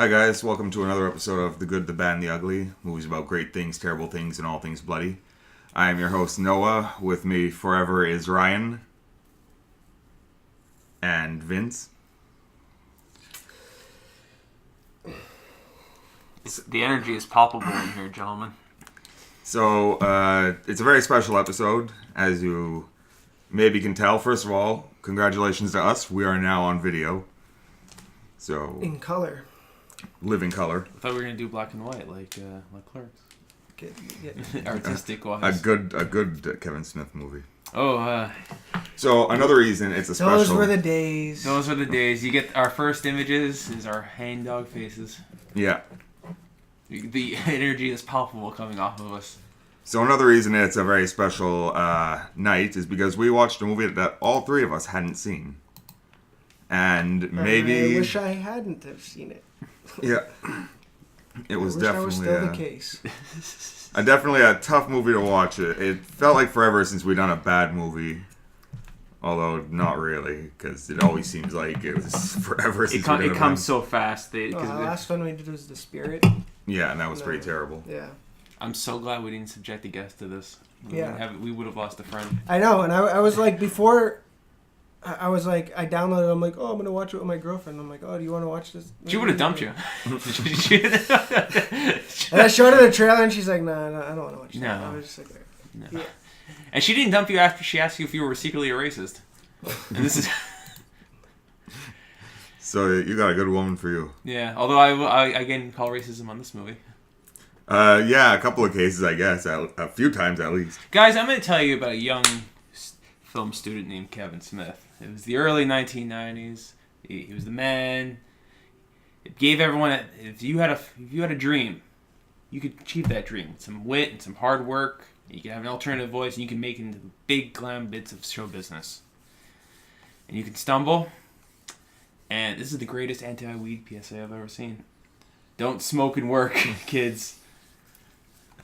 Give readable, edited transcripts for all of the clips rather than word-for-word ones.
Hi guys, welcome to another episode of The Good, the Bad, and the Ugly, movies about great things, terrible things, and all things bloody. I am your host Noah. With me forever is Ryan and Vince. The energy is palpable in here, gentlemen. So, it's a very special episode, as you maybe can tell. First of all, congratulations to us. We are now on video. So, In color. living color. I thought we were gonna do black and white, like Clerks. Get Artistic A wise. good Kevin Smith movie. Oh, So, another reason it's a special... Those were the days. those were the days. You get our first images is our hang dog faces. Yeah. The energy is palpable coming off of us. So another reason it's a very special night is because we watched a movie that all three of us hadn't seen. And maybe... I wish I hadn't have seen it. Yeah. It was I wish definitely that was still the case. definitely a tough movie to watch. It felt like forever since we'd done a bad movie. Although, not really, because it always seems like it was forever since we did It comes so fast. The last one we did was The Spirit. Yeah, and that was pretty terrible. Yeah. I'm so glad we didn't subject the guest to this. Yeah. We would have lost a friend. I know, and I was like, before... I was like, I downloaded it, I'm like, oh, I'm going to watch it with my girlfriend. I'm like, oh, do you want to watch this? She would have dumped you. And I showed her the trailer, and she's like, no, I don't want to watch that. No. I was just like, No. yeah. And she didn't dump you after she asked you if you were secretly a racist. And this is... So you got a good woman for you. Yeah, although I again call racism on this movie. Yeah, a couple of cases, I guess. A few times at least. Guys, I'm going to tell you about a young film student named Kevin Smith. It was the early 1990s. He was the man. It gave everyone if you had a dream, you could achieve that dream with some wit and some hard work. You could have an alternative voice, and you can make it into big glam bits of show business. And you can stumble. And this is the greatest anti-weed PSA I've ever seen. Don't smoke and work, kids.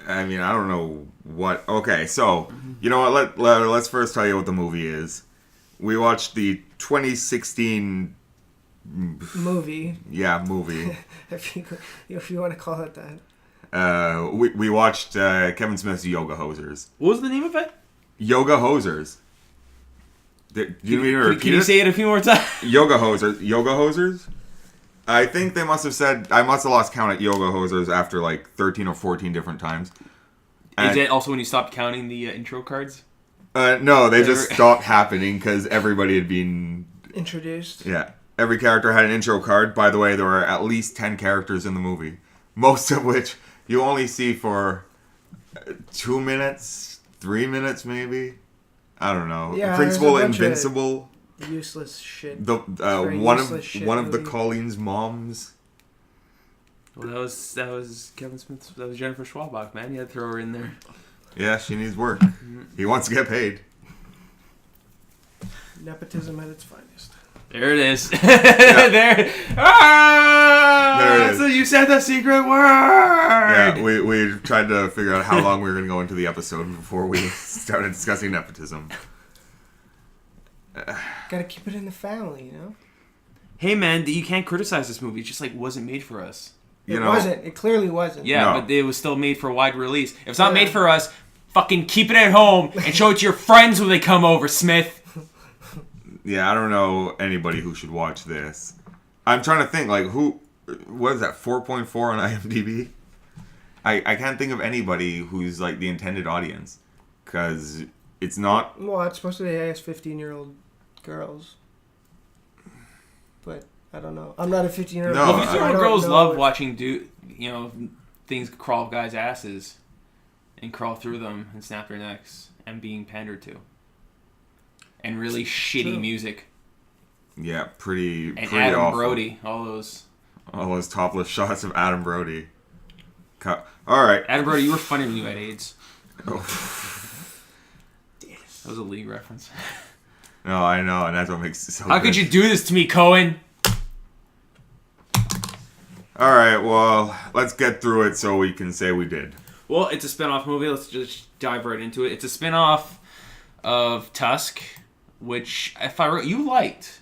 I mean, I don't know what... Okay, so, you know what? Let's first tell you what the movie is. We watched the 2016... Movie. Yeah, movie. if you want to call it that. We watched Kevin Smith's Yoga Hosers. What was the name of it? Yoga Hosers. Can you say it a few more times? Yoga Hosers. Yoga Hosers? I think they must have said... I must have lost count at Yoga Hosers after like 13 or 14 different times. Is it also when you stopped counting the intro cards? No, they just stopped happening because everybody had been... Introduced. Yeah. Every character had an intro card. By the way, there were at least 10 characters in the movie. Most of which you only see for 2 minutes, 3 minutes maybe. I don't know. Yeah, Principal there's a bunch Invincible. Useless shit. The very one useless of shit one of the movie. Colleen's moms. Well, that was Kevin Smith. That was Jennifer Schwabach, man. You had to throw her in there. Yeah, she needs work. He wants to get paid. Nepotism at its finest. There it is. There. Ah! There it is. So you said the secret word. Yeah, we tried to figure out how long we were going to go into the episode before we started discussing nepotism. Gotta keep it in the family, you know? Hey, man, you can't criticize this movie. It just wasn't made for us. You It know, wasn't. It clearly wasn't. Yeah, No. but it was still made for wide release. If it's not made for us, fucking keep it at home and show it to your friends when they come over, Smith. Yeah, I don't know anybody who should watch this. I'm trying to think, like, what is that, 4.4 on IMDb? I can't think of anybody who's, like, the intended audience. Because it's not... Well, it's supposed to be, I guess, 15-year-old girls. But, I don't know. I'm not a 15-year-old No, girl. Well, so I 15-year-old don't girls know love if- watching things crawl up guys' asses and crawl through them and snap their necks and being pandered to. And really shitty True. music. Yeah, pretty And pretty Adam awful. Brody. All those topless shots of Adam Brody. Alright. Adam Brody, you were funny when you had AIDS. Oh. That was a League reference. No, I know, and that's what makes it so How good. could you do this to me, Cohen? Alright, well, let's get through it so we can say we did. Well, it's a spin-off movie. Let's just dive right into it. It's a spin-off of Tusk, which, if you liked.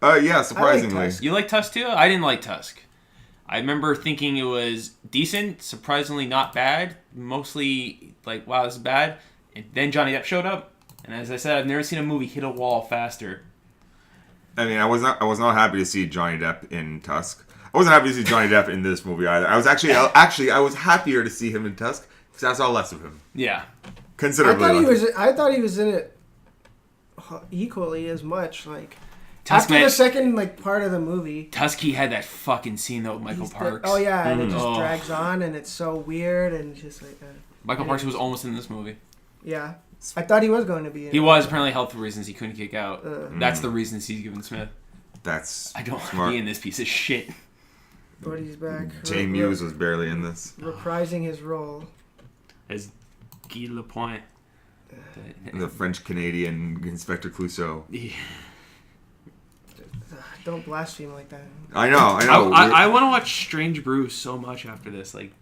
Yeah, surprisingly. Tusk. You like Tusk too? I didn't like Tusk. I remember thinking it was decent, surprisingly not bad. Mostly like, wow, this is bad. And then Johnny Depp showed up, and as I said, I've never seen a movie hit a wall faster. I mean, I was not happy to see Johnny Depp in Tusk. I wasn't happy to see Johnny Depp in this movie either. I was actually I was happier to see him in Tusk because I saw less of him. Yeah. Considerably. I thought he was in it equally as much. Like Tusk, after man, the second like part of the movie, Tusky had that fucking scene though with Michael Parks. and it just Oh. drags on, and it's so weird, and just like Michael Parks was almost in this movie. yeah. I thought he was going to be in He it. was, apparently health reasons he couldn't kick out. That's the reason he's given Smith. That's I don't want smart. to be in this piece of shit. But he's back. Jay Muse was barely in this. reprising his role. As Guy Lapointe. The French Canadian Inspector Clouseau. Don't blaspheme like that. I know. I want to watch Strange Brew so much after this. Like,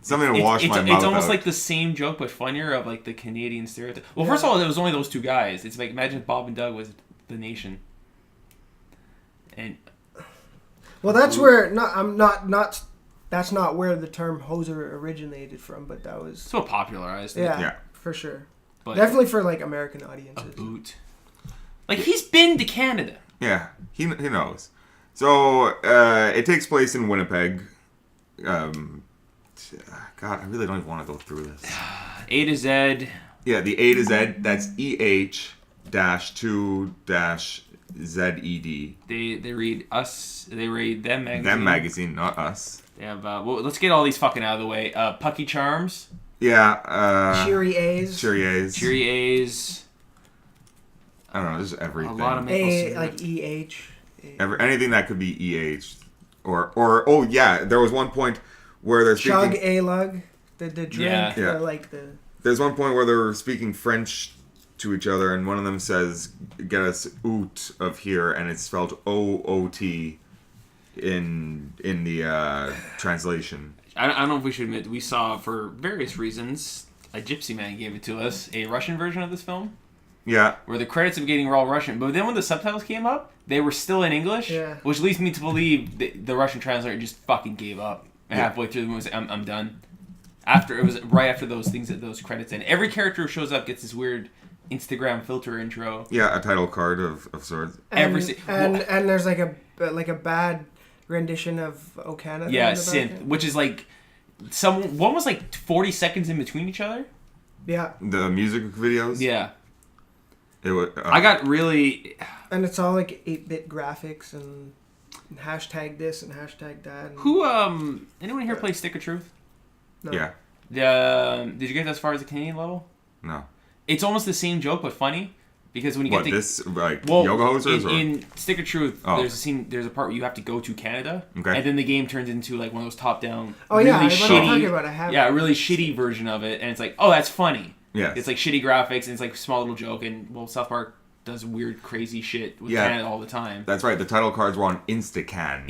Something to wash my mouth It's almost out. like the same joke but funnier of like the Canadian stereotype. Well, first of all, there was only those two guys. It's like imagine if Bob and Doug was the Nation. And Well, that's where that's not where the term hoser originated from, but that was it's what popularized it. yeah, for sure. But Definitely for like American a audiences. boot. Like he's been to Canada. Yeah, he knows. So it takes place in Winnipeg. God, I really don't even want to go through this. A to Z. Yeah, the A to Z. That's EH-2-ZED. They read us. They read them magazine. Them magazine, not us. They have. Well, let's get all these fucking out of the way. Pucky Charms. Yeah. Cheery A's. Cheery A's. Cheery A's. I don't know. There's everything. A lot of maple A syrup. like EH. Anything that could be EH, or oh yeah, there was one point where they're Chug speaking. A lug. The drink. Yeah. Yeah. Like the. There's one point where they're speaking French to each other, and one of them says, "Get us out of here," and it's spelled OOT in the translation. I don't know if we should admit we saw for various reasons. A Gypsy Man gave it to us a Russian version of this film Yeah, where the credits of getting were all Russian, but then when the subtitles came up, they were still in English, Yeah. which leads me to believe the Russian translator just fucking gave up halfway through the movie. I'm done. After it was right after those things that those credits end. Every character who shows up gets this weird Instagram filter intro. yeah, a title card of sorts. And there's like a bad rendition of O Canada. Yeah, in the synth, background. which is like one was like 40 seconds in between each other. Yeah, The music videos. Yeah, It was. I got really. and it's all like 8-bit graphics and hashtag this and hashtag that. And, Who anyone here play Stick of Truth? no. Yeah. Did you get as far as the Canadian level? No. It's almost the same joke but funny because when you What get to this like well, yoga hosers or in Stick of Truth, Oh. there's a part where you have to go to Canada, Okay. and then the game turns into like one of those top-down, Oh really yeah, I shitty, talking about. I have. yeah, a really shitty version of it, and it's like, oh, that's funny. Yes. It's like shitty graphics, and it's like a small little joke, and well, South Park does weird, crazy shit with Yeah. Canada all the time. That's right. The title cards were on Instacan.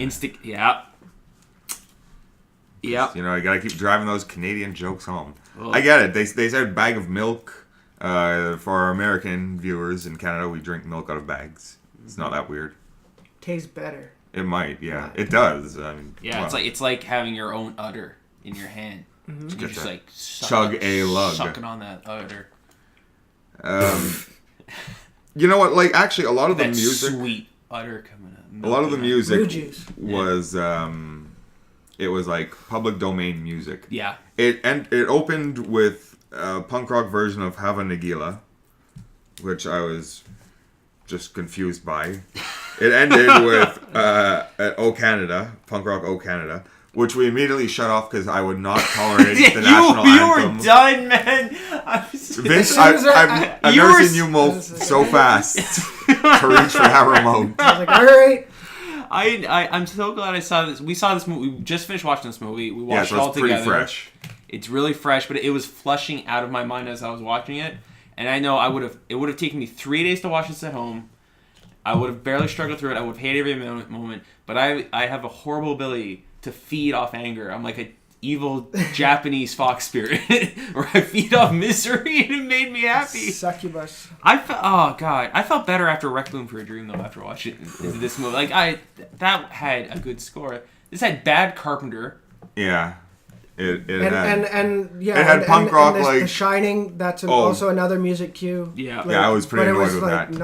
Yeah. You know, you gotta keep driving those Canadian jokes home. Well- I get it. They said bag of milk. For our American viewers in Canada, we drink milk out of bags. It's not that weird. Tastes better. It might, yeah. It does. I mean, Yeah, well, it's like having your own udder in your hand. Mm-hmm. You Get just that like chug a lug. sucking on that udder. You know what? Like, actually, a lot of the That music, sweet udder coming up. a lot of the Blue music juice. was, it was like public domain music. Yeah. It opened with a punk rock version of Hava Nagila, which I was just confused by. It ended with O Canada, punk rock O Canada, which we immediately shut off because I would not tolerate the national you anthem. were done, man. I was- Vince, As soon as I've you never were seen you move so fast to reach for that remote. I was like, all right. I'm so glad I saw this. We saw this movie. We just finished watching this movie. We Yeah, watched so it all it's pretty together. fresh. It's really fresh, but it was flushing out of my mind as I was watching it. And I know it would have taken me 3 days to watch this at home. I would have barely struggled through it. I would have hated every moment. But I have a horrible ability to feed off anger. I'm like an evil Japanese fox spirit where I feed off misery, and it made me happy. Succubus. Oh god, I felt better after Requiem for a Dream though after watching this movie. Like that had a good score. This had Bad Carpenter. Yeah. It And had. and yeah, it had and, punk rock, and like- The Shining. That's Oh. also another music cue. Yeah. Yeah, I was pretty but it annoyed was with like that.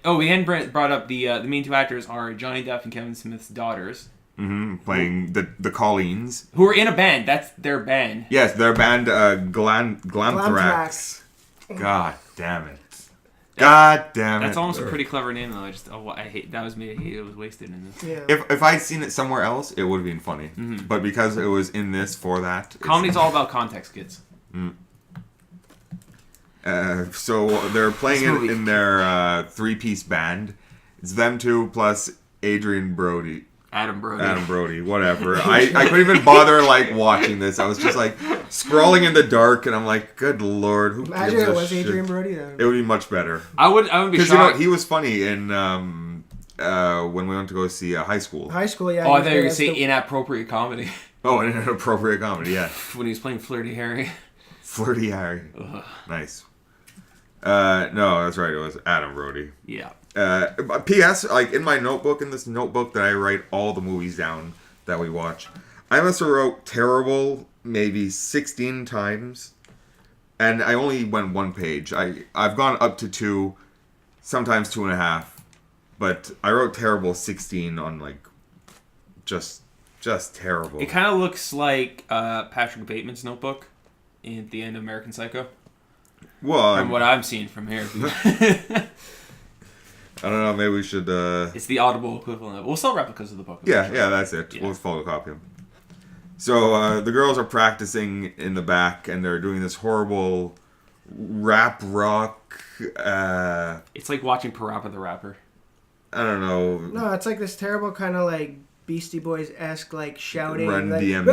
not, We hadn't brought up the main two actors are Johnny Depp and Kevin Smith's daughters, Playing the Colleens. who are in a band. That's their band. Yes, their band Glamthrax. Glamthrax. God damn it. God damn it. That's almost a pretty clever name, though. I hate that was me. I hate it was wasted in this. Yeah. If I'd seen it somewhere else, it would have been funny. But because it was in this for that. Comedy's all about context, kids. So they're playing This it movie. in their three-piece band. It's them two plus Adrian Brody. Adam Brody. Adam Brody, whatever. I couldn't even bother like watching this. I was just like scrolling in the dark, and I'm like, good lord, who Imagine gives it a was shit? Adrian Brody though. It would be much better. I would be Because you know shocked. he was funny in when we went to go see High School. High school, yeah. Oh, I thought you were gonna that's say the- inappropriate comedy Oh, and an appropriate comedy, yeah. when he was playing Flirty Harry. Flirty Harry, nice. No, that's right. It was Adam Brody. Yeah. P.S. Like in my notebook, in this notebook that I write all the movies down that we watch, I must have wrote terrible maybe 16 times, and I only went one page. I've gone up to 2, sometimes 2.5, but I wrote terrible 16 on like just terrible. It kind of looks like Patrick Bateman's Notebook at the end of American Psycho. Well, From what I'm seeing from here. I don't know. Maybe we should. It's the audible equivalent of... We'll sell replicas of the book. Yeah, that's it. Yeah. We'll photocopy them. So the girls are practicing in the back, and they're doing this horrible rap rock. It's like watching Parappa the Rapper. I don't know. No, it's like this terrible kind of like Beastie Boys esque like shouting. Run like, DMC.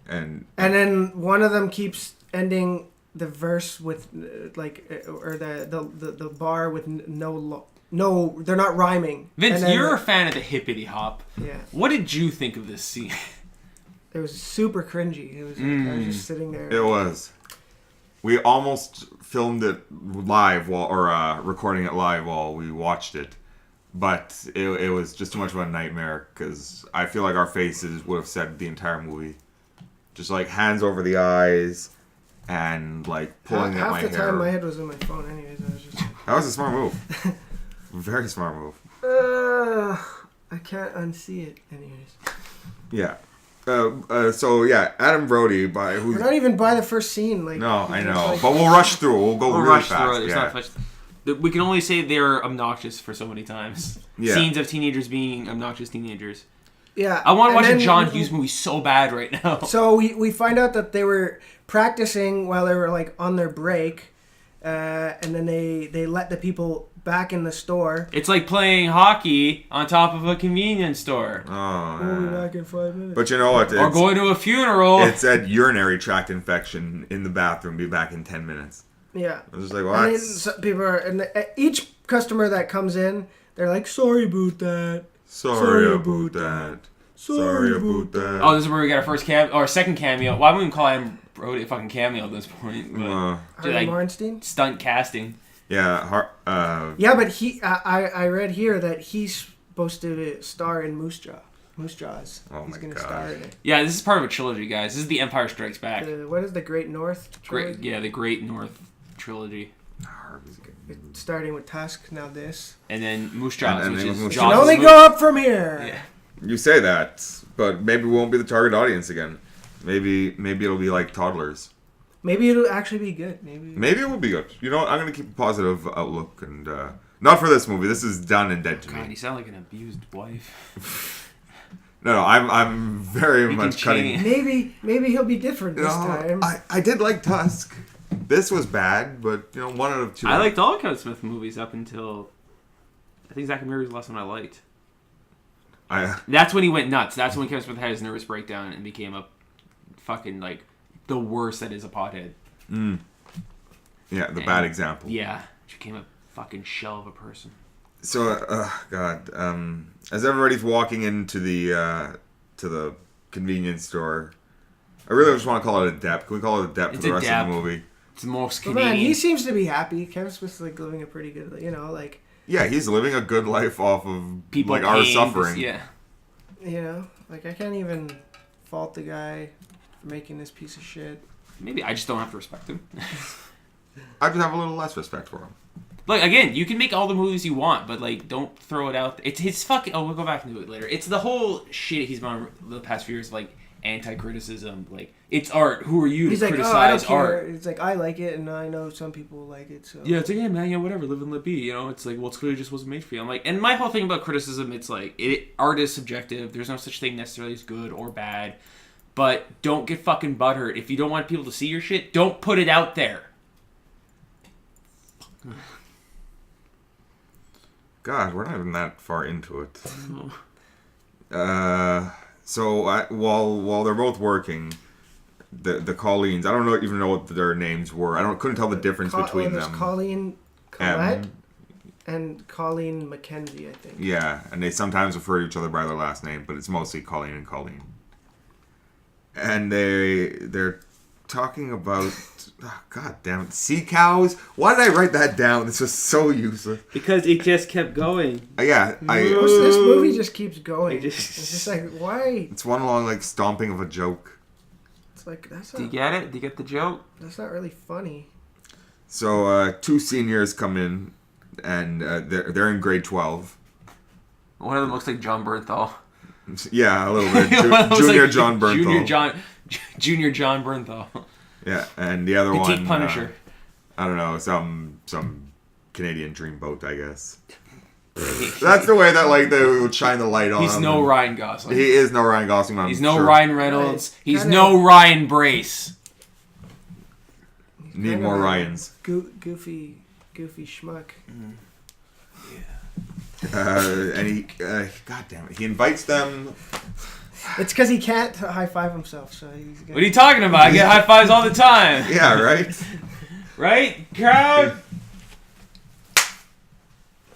And And then one of them keeps ending the verse with or the bar with no, they're not rhyming. Vince, And then you're a fan of the hippity hop. yeah. What did you think of this scene? It was super cringy. It was I was just sitting there. it was. We almost filmed it live recording it live while we watched it, but it was just too much of a nightmare because I feel like our faces would have said the entire movie. Just like hands over the eyes and like pulling at my Half the hair. time my head was in my phone. Anyways, I was just. That was a smart move. Very smart move. I can't unsee it. Anyways, Yeah. So yeah, Adam Brody who's we're not even by the first scene. Like no, I know, like- but we'll rush through. We'll go We'll really rush fast. through it. There's yeah. not much... We can only say they're obnoxious for so many times. Yeah. Scenes of teenagers being obnoxious teenagers. Yeah, I want to and watch a then- John Hughes movie so bad right now. So we find out that they were practicing while they were like on their break, and then they let the people back in the store. It's like playing hockey on top of a convenience store. Oh, We'll be yeah. back in 5 minutes. But you know what? Or going to a funeral. It said urinary tract infection in the bathroom. Be back in 10 minutes. yeah, I was just like, and what? then people are, and each customer that comes in, they're like, "Sorry about that. Sorry about that. Sorry about that. Oh, this is where we got our first second cameo. Well, I wouldn't even call him Brody a fucking cameo at this point. But Harvey like, Weinstein." stunt casting. yeah. Yeah, but I read here that he's supposed to star in Moose Jaws. Oh He's my gonna God. star in it. Yeah, this is part of a trilogy, guys. This is the Empire Strikes Back. What is the Great North? Great, trilogy? yeah, the Great North trilogy, Harvey's good. It's starting with Tusk, now this. and then Moose Jaws, And which then is Moose Jaws. Can only movie. go up from here. Yeah. You say that, but maybe we won't be the target audience again. Maybe it'll be like toddlers. Maybe it'll actually be good. Maybe it will be good. You know what? I'm gonna keep a positive outlook, and not for this movie. This is done and dead to God, me. you sound like an abused wife. No, I'm very You much can cutting. change. Maybe he'll be different this No, time. I did like Tusk. This was bad, but you know, one out of two. I liked all Kevin Smith movies up until I think Zack and Miri was the last one I liked. That's when he went nuts. That's when Kevin Smith had his nervous breakdown and became a fucking like the worst that is a pothead. Yeah, the bad example. Yeah, became a fucking shell of a person. So, God, as everybody's walking into the to the convenience store, I really just want to call it a dep. Can we call it a dep for It's the a rest dep. of the movie? It's the most But Canadian. man, he seems to be happy. Kevin Smith's like living a pretty good, like Yeah, he's living a good life off of People like our paying- suffering. Yeah. You know, like I can't even fault the guy for making this piece of shit. Maybe I just don't have to respect him. I just have a little less respect for him. Like, again, you can make all the movies you want, but, like, don't throw it out. It's his fucking... Oh, we'll go back into it later. It's the whole shit he's been on the past few years, like, anti-criticism. Like, it's art. Who are you He's to like, criticize oh, I don't care. art? It's like, I like it, and I know some people like it, so... Yeah, it's like, hey, man, yeah, whatever, live and let be. You know, it's like, well, it's clearly just wasn't made for you. I'm like, and my whole thing about criticism, it's like, art is subjective. There's no such thing necessarily as good or bad. But don't get fucking butthurt. If you don't want people to see your shit, don't put it out there. God, we're not even that far into it. While they're both working, the Colleens, I don't even know what their names were. Couldn't tell the difference between there's them. Colleen Collette and Colleen Mackenzie, I think. Yeah, and they sometimes refer to each other by their last name, but it's mostly Colleen and Colleen. And they're talking about, oh, God damn it, sea cows. Why did I write that down? This was so useless. Because it just kept going. Yeah, This movie just keeps going. It just- It's just like, why? it's one long like stomping of a joke. It's like, that's Do you not, get it? Do you get the joke? that's not really funny. So two seniors come in, and they're in grade 12. One of them looks like John Bernthal. Yeah, a little bit. One looks Junior like John Bernthal. Junior John Bernthal. Yeah, and the other Petite one, Punisher. I don't know, some Canadian dreamboat, I guess. That's the way that like they would shine the light on He's him. no Ryan Gosling. He is no Ryan Gosling. He's no Ryan Reynolds. Right. He's Kinda- no Ryan Brace. Need Kind more of a Ryans. Goofy schmuck. And he, God damn it, he invites them. It's because he can't high five himself, so he's What are you talking about? I get high fives all the time. Yeah, right. Right? Crowd?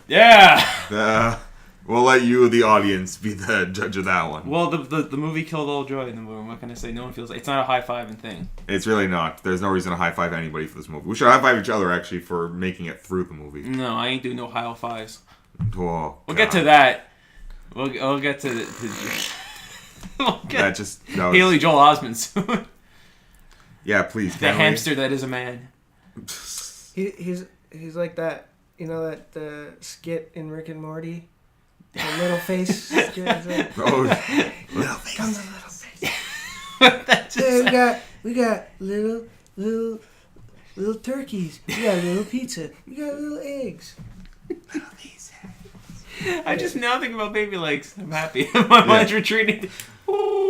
Yeah. We'll let you, the audience, be the judge of that one. Well, the movie killed all joy in the movie. What can I say? No one feels like... It's not a high-fiving thing. It's really not. There's no reason to high five anybody for this movie. We should high five each other actually for making it through the movie. No, I ain't doing no high fives. Oh, We'll get to that. We'll get to... we'll get That was- Haley Joel Osment soon. Yeah, please. The can we? hamster that is a man. he's like that, you know, that skit in Rick and Morty, the little face skit. It's like, Oh, little face. come on, little face. That's just- Hey, we got little turkeys. We got little pizza. We got little eggs. I just now think about baby legs. I'm happy. My mind's retreating.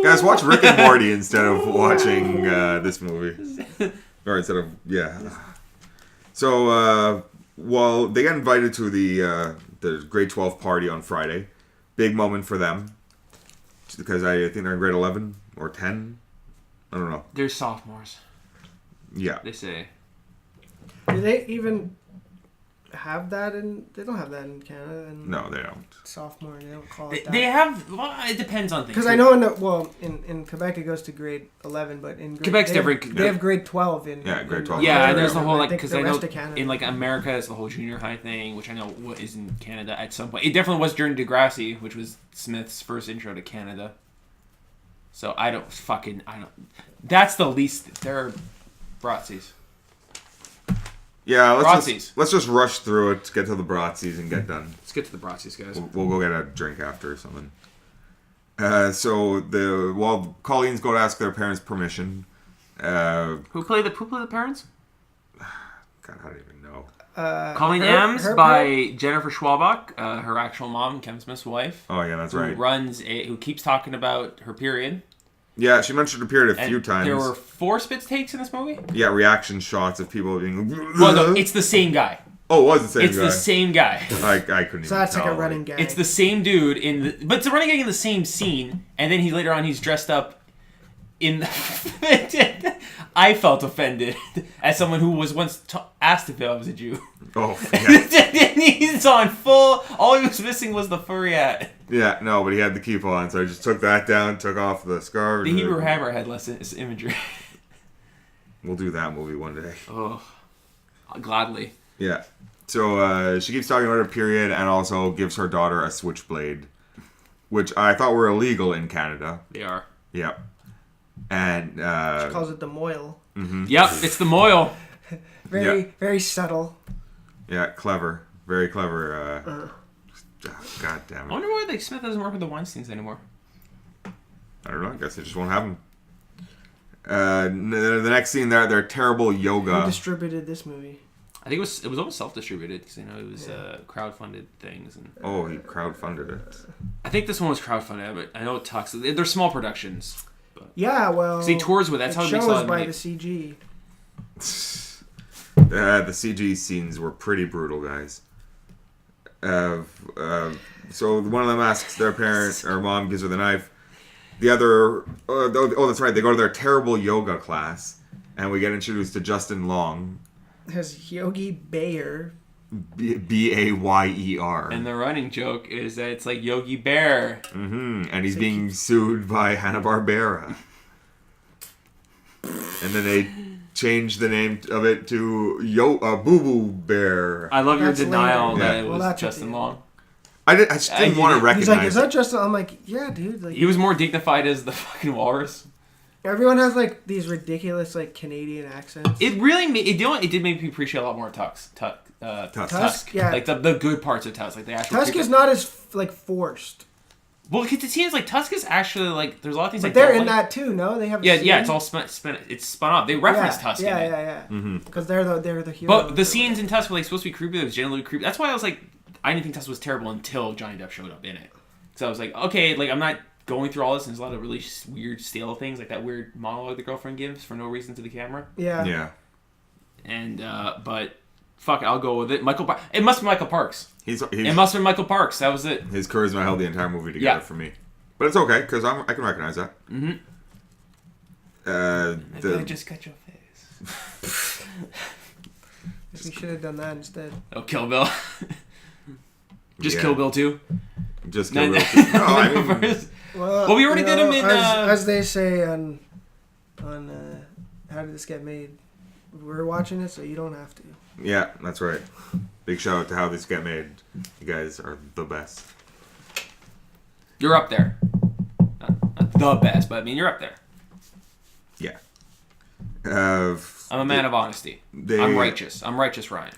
Guys, watch Rick and Morty instead of watching this movie. Or instead of, yeah. So, well, they got invited to the grade 12 party on Friday. Big moment for them. Because I think they're in grade 11 or 10. I don't know. They're sophomores, Yeah. they say. Do they even have that in? They don't have that in Canada. And No, they don't. sophomore. They don't call it that. They have... Well, it depends on things. Because I know in Quebec it goes to grade 11, but in grade, Quebec's they have- different. They have grade 12 in. Yeah, grade in 12. Yeah, Ontario, and there's the whole, like, think because the I know rest of Canada. in, like, America, it's the whole junior high thing, which I know what is in Canada at some point. It definitely was during Degrassi, which was Smith's first intro to Canada. So I don't... That's the least... They're Bratzies. Yeah, Bratzies. let's just rush through it, get to the Bratzies, and get done. Let's get to the Bratzies, guys. We'll go get a drink after or something. So while Colleen's go to ask their parents' permission, Who played the parents? God, I don't even know. Colleen Ames by Jennifer Schwabach, her actual mom, Kevin Smith's wife. Oh yeah, that's Who right. who keeps talking about her period. Yeah, she mentioned her period a few And times. There were 4 spits takes in this movie. Yeah, reaction shots of people being. Well, no, it's the same guy. Oh, it was the same It's guy. the same guy. I couldn't even So that's like tell. a running gag. It's the same dude but it's a running gag in the same scene, and then later on he's dressed up in. I felt offended as someone who was once asked if I was a Jew. Oh, yeah. He's on full. All he was missing was the furry hat. Yeah, no, but he had the keep on, so I just took that down, took off the scarf. The Hebrew Hammer had less imagery. We'll do that movie one day. Oh, gladly. Yeah. So she keeps talking about her period and also gives her daughter a switchblade, which I thought were illegal in Canada. They are. Yep. And She calls it the moil. Yep, it's the moil. Very subtle. yeah, clever, very clever. God damn I it! wonder why Smith doesn't work with the Weinsteins anymore. I don't know. I guess it just won't happen. The next scene, they're terrible Who yoga. distributed this movie? I think it was almost self-distributed because it was crowdfunded things. And Oh, he crowdfunded it. I think this one was crowdfunded, but I know it talks. They're small productions. Yeah, well, See, tours with that's it how it makes a lot shows of by money. the CG. The CG scenes were pretty brutal, guys. So one of them asks their parent, or mom gives her the knife. The other, oh, that's right. They go to their terrible yoga class, and we get introduced to Justin Long, Has Yogi Bayer. Bayer, And the running joke is that it's like Yogi Bear. and he's being sued by Hanna-Barbera. And then they changed the name of it to Boo Boo Bear. I love your That's denial later. that Yeah. it Well, was that's Justin at the Long. I just didn't want to recognize He's like, is that it. Justin? I'm like, yeah, dude. Like, He was more dignified as the fucking walrus. everyone has like these ridiculous like Canadian accents. It really made it did make me appreciate a lot more Tusk. Tusk, yeah. Like the good parts of Tusk, like the actual. Tusk is not as like forced. Well, it seems like Tusk is actually like there's a lot of things. But I they're don't in like. that too, no? They have. A Yeah, scene? yeah, it's all it's spun off. They reference Tusk in it. Yeah. Because they're the heroes. But the scenes in Tusk were like supposed to be creepy. It was generally creepy. That's why I was like, I didn't think Tusk was terrible until Johnny Depp showed up in it. So I was like, okay, like I'm not going through all this. And there's a lot of really weird, stale things, like that weird monologue the girlfriend gives for no reason to the camera. Yeah. Yeah. And but fuck it, I'll go with it. It must be Michael Parks. He's It must have been Michael Parks. That was it. his charisma held the entire movie together Yeah. for me. But it's okay, because I can recognize that. Mm-hmm. I just cut your face. We should have done that instead. Oh, Kill Bill. Just Yeah. Kill Bill 2. Just No, Kill Bill. No, I mean, Well, we already you did know, him in, as they say on How Did This Get Made? We're watching it, so you don't have to. yeah, that's right. Big shout out to How This Get Made. You guys are the best. You're up there. Not the best, but I mean, you're up there. Yeah. I'm a man of honesty. I'm righteous. I'm righteous, Ryan.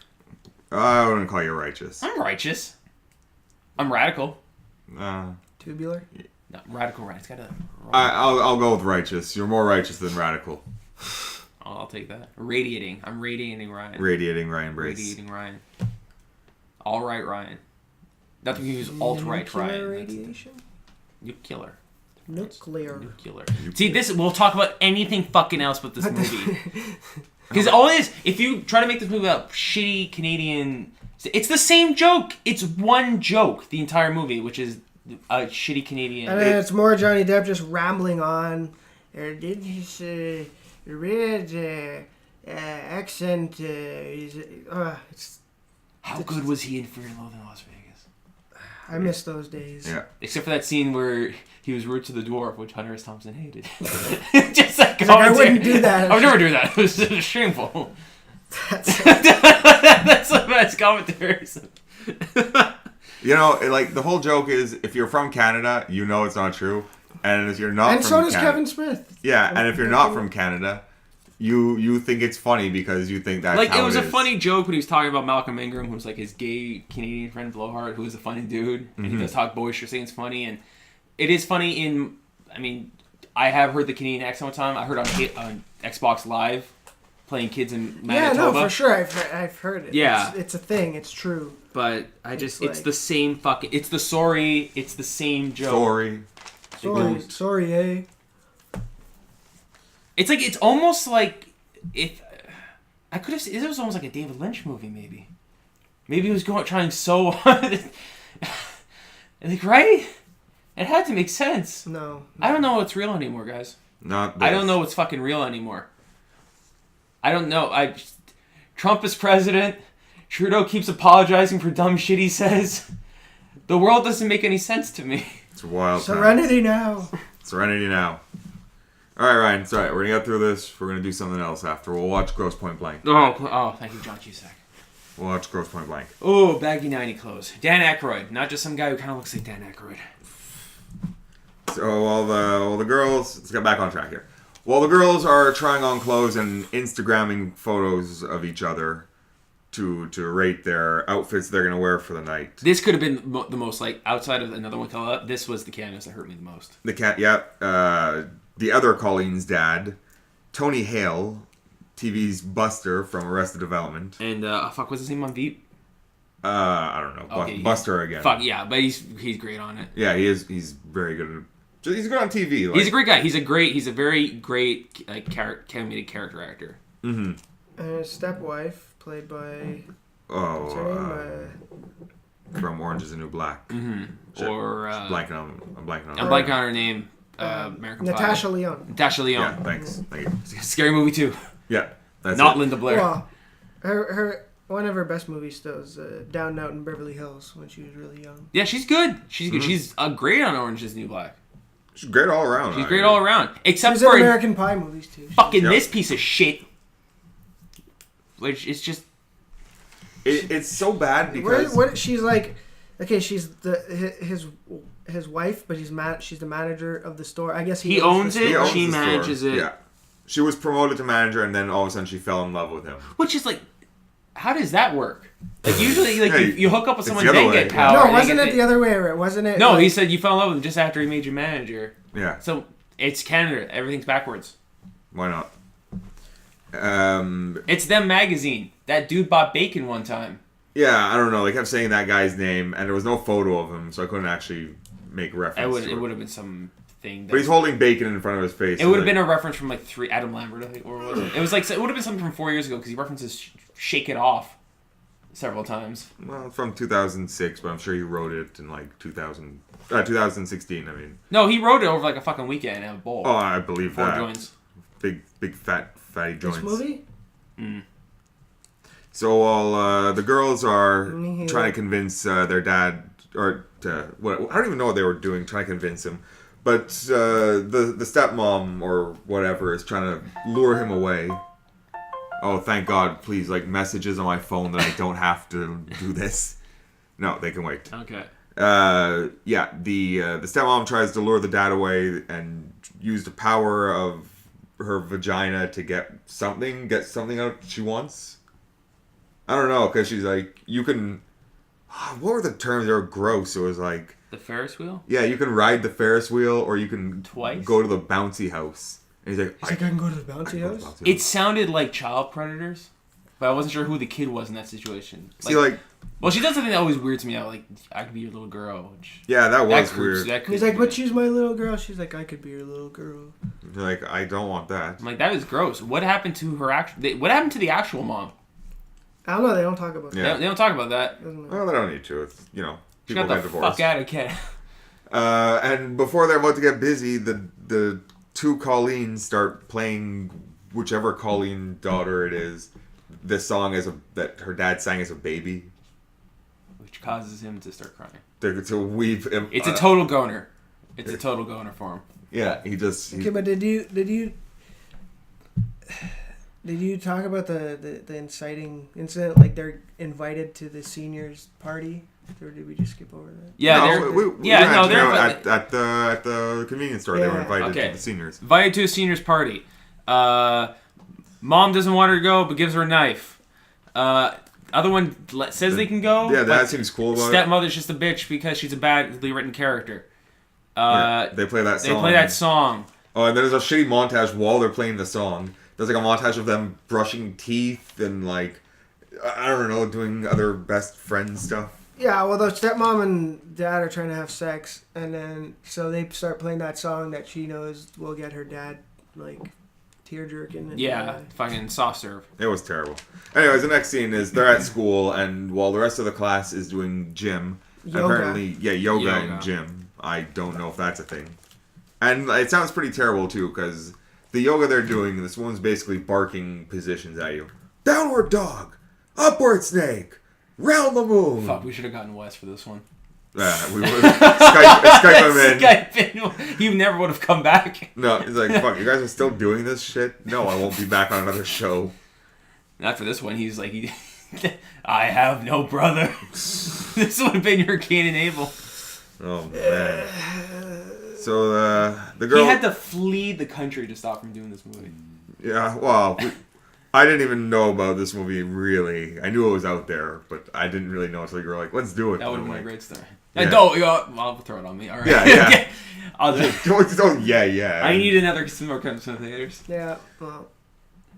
I wouldn't call you righteous. I'm righteous. I'm radical. Tubular? No, radical, Ryan. It's got a... I'll go with righteous. You're more righteous than radical. I'll take that. Radiating. I'm radiating Ryan. Radiating Ryan Brace. Radiating Ryan. All right, Ryan. That's when you use alt-right Nuclear Ryan. radiation? Nuclear. Nuclear. See, we'll talk about anything fucking else but this movie. Because all it is, if you try to make this movie about shitty Canadian... It's the same joke. It's one joke, the entire movie, which is a shitty Canadian... And then it's more Johnny Depp just rambling on. Did his red accent... it's... How good was he in Fear and Loathing in Las Vegas? I miss those days. Yeah. Except for that scene where he was rude to the dwarf, which Hunter S. Thompson hated. Just like, Like, I wouldn't do that. I would never do that. It was shameful. That's That's the best commentary. You know, like, the whole joke is, if you're from Canada, you know it's not true. And if you're not and from so does Canada, Kevin Smith. Yeah, and if you're not from Canada, you think it's funny because you think that's Like, how it was a is. funny joke when he was talking about Malcolm Ingram, who's like his gay Canadian friend Blowhard, who is a funny dude. And he does talk boisterously and it's funny. And it is funny in... I mean, I have heard the Canadian accent one time. I heard on Xbox Live playing kids in Manitoba. Yeah, no, for sure. I've heard it. Yeah. It's a thing. It's true. But I just... It's like- the same fucking... It's the sorry... It's the same joke. Story. Sorry, eh? It's like... It's almost like... If... I could have... It was almost like a David Lynch movie, maybe. Maybe he was trying so hard. Like, right? It had to make sense. No. I don't know what's real anymore, guys. Not I don't this. know what's fucking real anymore. I don't know. Trump is president. Trudeau keeps apologizing for dumb shit he says. The world doesn't make any sense to me. It's wild. Serenity now. Serenity now. All right, Ryan. It's all right. We're gonna get through this. We're gonna do something else after. We'll watch Gross Point Blank. Oh, thank you, John Cusack. We'll watch Gross Point Blank. Oh, baggy 90 clothes. Dan Aykroyd, not just some guy who kind of looks like Dan Aykroyd. So all the girls, let's get back on track here. While the girls are trying on clothes and Instagramming photos of each other to rate their outfits they're gonna wear for the night. This could have been the most, like, outside of Another One Call Up, this was the canvas that hurt me the most. The other Colleen's dad, Tony Hale, TV's Buster from Arrested Development. And, fuck, what's his name on Veep? I don't know. Okay, Buster again. Fuck, yeah, but he's great on it. Yeah, he is. He's very good. He's good on TV. Like. He's a great guy. He's a very great, like, comedic character actor. Mm-hmm. Stepwife, played by... what's her name? From Orange is the New Black. Mm-hmm. Shit. Or... I'm blanking on I'm blanking on her name. American Natasha Pie. Lyonne. Natasha Lyonne. Yeah, thanks. Thank you. Scary movie, too. Yeah, that's Not it. Linda Blair. Well, her one of her best movies still is Down and Out in Beverly Hills when she was really young. Yeah, she's good. She's good. Mm-hmm. She's great on Orange is the New Black. She's great all around. She's great all around. Except She's in for American Pie movies too. fucking Yep. this piece of shit. Which is just... It's so bad because What she's like, okay, she's his wife, but she's the manager of the store. I guess He owns the it. store. She the store. manages it. Yeah, she was promoted to manager, and then all of a sudden she fell in love with him. Which is like... How does that work? Like, usually, like, Yeah, you hook up with it's someone, the other then way. get power. No, and then wasn't get it the other way around? Wasn't it? No, like, he said you fell in love with him just after he made you manager. Yeah, So, it's Canada. Everything's backwards. why not? It's Them Magazine. That dude bought bacon one time. Yeah, I don't know. They kept saying that guy's name, and there was no photo of him, so I couldn't actually make reference. It to would have been some thing. But he's holding bacon in front of his face. It would have been a reference from, like, Adam Lambert, I think, or was it? It was like, it would have been something from 4 years ago, because he references Shake It Off several times. Well, from 2006, but I'm sure he wrote it in like 2016. I mean. No, he wrote it over like a fucking weekend in a bowl. Oh, I believe 4 that. joints. Big fatty joints. This movie? So while the girls are Mhm. trying to convince their dad, or I don't even know what they were doing, trying to convince him, but the stepmom or whatever is trying to lure him away. Oh, thank God! Please, like messages on my phone that I don't have to do this. No, they can wait. Okay. Yeah, the stepmom tries to lure the dad away and use the power of her vagina to get something out she wants. I don't know, because she's like, you can... What were the terms? They were gross. It was like... The Ferris wheel? Yeah, you can ride the Ferris wheel, or you can Twice? go to the bouncy house. And he's like, He's like, I can go to the bouncy go to the house? bouncy It house. sounded like Child Predators, but I wasn't sure who the kid was in that situation. See, like... Well, she does something that always weirds me out, like, I could be your little girl. Which, Yeah, that was creeps- weird. that And creeps he's like, me but out. she's my little girl. She's like, I could be your little girl. Like, I don't want that. I'm like, that is gross. What happened to her what happened to the actual mom? I don't know. They don't talk about Yeah. They don't talk about that. that. Doesn't matter. Well, they don't need to. It's, you know, She people got get the divorced. fuck out of Canada. And before they're about to get busy, the two Colleens start playing whichever Colleen daughter it is. This song that her dad sang as a baby. Which causes him to start crying. To weep. It's a total goner. It's a total goner for him. Yeah, he just. Okay, but did you talk about the inciting incident? Like they're invited to the seniors party, or did we just skip over that? Yeah, no, they're we yeah, were no, actually they're out at the convenience store. They were Yeah. invited Okay. to the seniors. invited to a seniors party. Mom doesn't want her to go, but gives her a knife. Other one says they can go. Yeah, but that seems cool about it. Stepmother's just a bitch because she's a badly written character. Yeah, they play that song. They play that song. Oh, and there's a shitty montage while they're playing the song. There's like a montage of them brushing teeth and like I don't know, doing other best friend stuff. Yeah, well, the stepmom and dad are trying to have sex, and then so they start playing that song that she knows will get her dad like tear jerking. Yeah, fucking soft serve. It was terrible. Anyways, the next scene is they're at school, and while the rest of the class is doing gym, Yoga. apparently, yoga Yoga. and gym. I don't know if that's a thing. And it sounds pretty terrible too, because the yoga they're doing, this one's basically barking positions at you. Downward dog, upward snake, round the moon. Fuck, we should have gotten Wes for this one. We would Skype him in. Skype in. He never would have come back. No, he's like, fuck, you guys are still doing this shit? No, I won't be back on another show. Not for this one. He's like, I have no brother. This would have been your Cain and Abel. Oh man. So the girl. He had to flee the country to stop from doing this movie. Yeah. Well, I didn't even know about this movie really. I knew it was out there, but I didn't really know until you were like, "Let's do it." That would have I'm been a like, great story. Yeah. I'll throw it on me. All right. Yeah, yeah. I'll do. Oh, yeah. I need another some more Kevin Smith haters. Yeah. Well,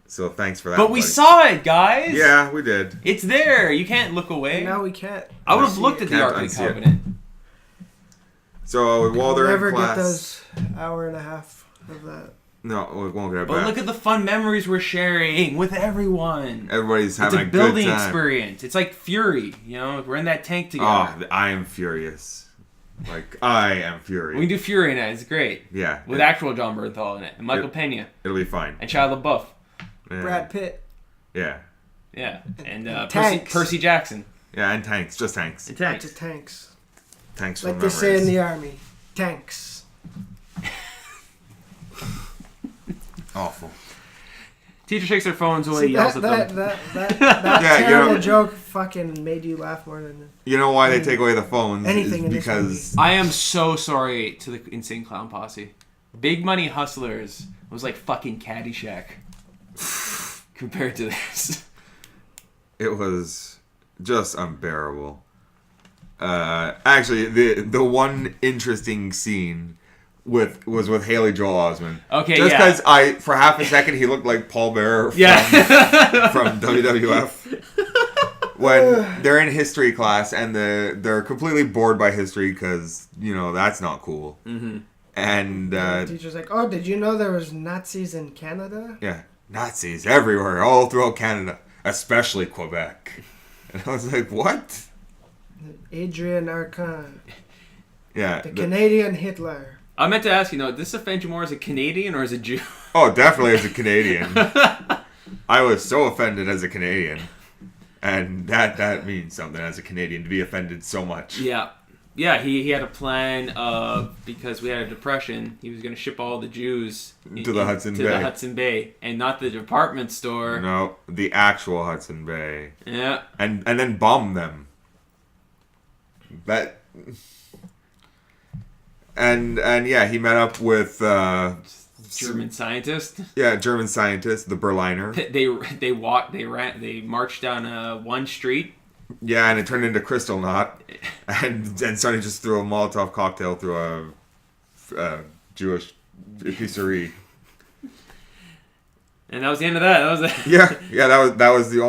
So thanks for that. But we buddy. saw it, guys. Yeah, we did. It's there. You can't look away. now we can't. I would have see looked it. at the Can't Ark of the unsee it. Covenant. So while We'll they're never in class, get those hour and a half of that. no, we won't get it But back. look at the fun memories we're sharing with everyone. Everybody's It's having a a good building time. experience. It's like Fury. You know, we're in that tank together. Oh, I am furious. Like I am furious. We can do Fury night. It's great. Yeah, With actual John Bernthal in it. And Michael Pena. it'll be fine. And Shia LaBeouf. Yeah. Brad Pitt. Yeah, Yeah. And Tanks. Percy Jackson. yeah, and tanks, just tanks, And Lots Tanks. of tanks. tanks. Like from they say in memories. the army. Tanks. Awful. Teacher takes their phones away, See, yells that, at them. that Yeah, you terrible know- joke fucking made you laugh more than You know why they take away the phones? Anything is in this because I am so sorry to the Insane Clown Posse. Big Money Hustlers was like fucking Caddyshack compared to this. it was just unbearable. Actually, the one interesting scene was with Haley Joel Osment. Okay, Just yeah. because for half a second he looked like Paul Bearer from, Yeah. from WWF. When they're in history class and they're completely bored by history because that's not cool. Mm-hmm. And the teacher's like, oh, did you know there was Nazis in Canada? yeah, Nazis everywhere, all throughout Canada, especially Quebec. And I was like, what? Adrian Arcand. Yeah. The Canadian Hitler. I meant to ask you, this offend you more as a Canadian or as a Jew? Oh, definitely as a Canadian. I was so offended as a Canadian. And that means something as a Canadian to be offended so much. Yeah. Yeah, he had a plan of, because we had a depression, he was going to ship all the Jews To the Hudson Bay. the Hudson Bay, and not the department store. No, the actual Hudson Bay. Yeah. And then bomb them. That and yeah, he met up with German scientist. German scientist, the Berliner. They marched down one street. Yeah, and it turned into Crystal Knot, and Sonny just threw a Molotov cocktail through a Jewish pizzeria. And that was the end of that. That was it. Yeah, that was the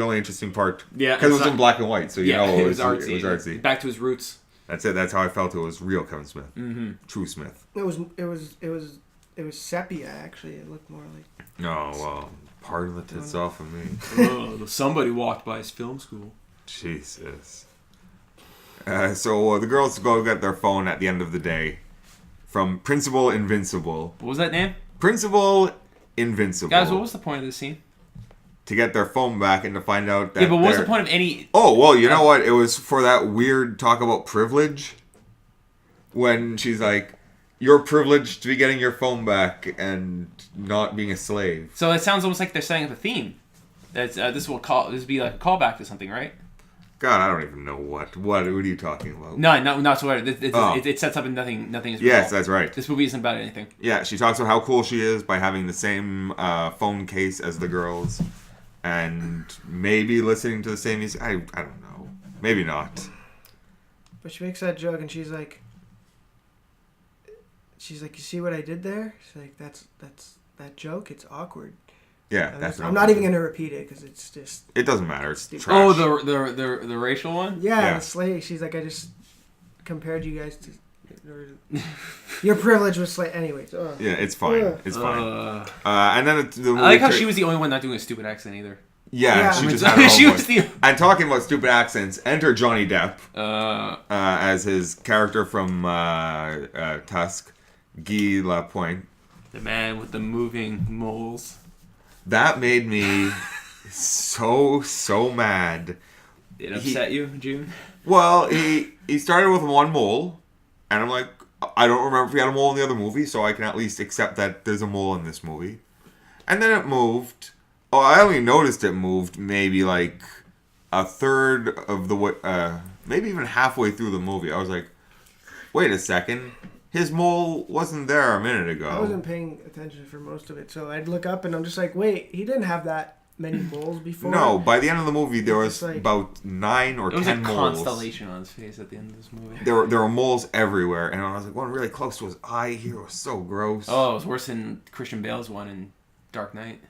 only interesting part. Yeah, because it was in black and white, so it was artsy. artsy. It was artsy. Back to his roots. That's it. That's how I felt. It was real Kevin Smith, Mm-hmm. true Smith. It was sepia, actually. It looked more like... Oh well, pardon the tits off of me. Oh, somebody walked by his film school. Jesus. So the girls go get their phone at the end of the day from Principal Invincible. What was that name? Principal Invincible. Guys, what was the point of this scene? To get their phone back and to find out that. Yeah, but what was they're- the point of any... Oh, well, you know what? It was for that weird talk about privilege. When she's like, you're privileged to be getting your phone back and not being a slave. So it sounds almost like they're setting up a theme. That's this will be like a callback to something, right? God, I don't even know what. What are you talking about? No, not so whatever. Oh. It sets up and nothing is Yes, real. that's right. This movie isn't about anything. Yeah, she talks about how cool she is by having the same phone case as the girls. And maybe listening to the same music. I don't know. Maybe not. But she makes that joke, and she's like, you see what I did there? She's like, that's that joke. It's awkward. Yeah, that's I'm not even gonna repeat it because it's just. It doesn't matter. It's trash. Oh, the racial one? Yeah, Yeah. the slave. She's like, I just compared you guys to. Your privilege was slave. Anyway. Yeah, it's fine. Ugh. It's fine. Uh, And then the I like how she was the only one not doing a stupid accent either. Yeah, Yeah. she I just had her own she was voice. the... And talking about stupid accents, enter Johnny Depp Uh, as his character from Tusk, Guy Lapointe. the man with the moving moles. That made me so mad. It upset you, June? Well, he started with one mole, and I'm like, I don't remember if he had a mole in the other movie, so I can at least accept that there's a mole in this movie. And then it moved. Oh, I only noticed it moved maybe like a third of the way, maybe even halfway through the movie, I was like, wait a second. His mole wasn't there a minute ago. I wasn't paying attention for most of it, so I'd look up and I'm just like, wait, he didn't have that many moles before. No, by the end of the movie, there was like, about 9 or 10 moles. It was a constellation on his face at the end of this movie. There were moles everywhere, and I was like, one really close to his eye here was so gross. Oh, it was worse than Christian Bale's one in Dark Knight.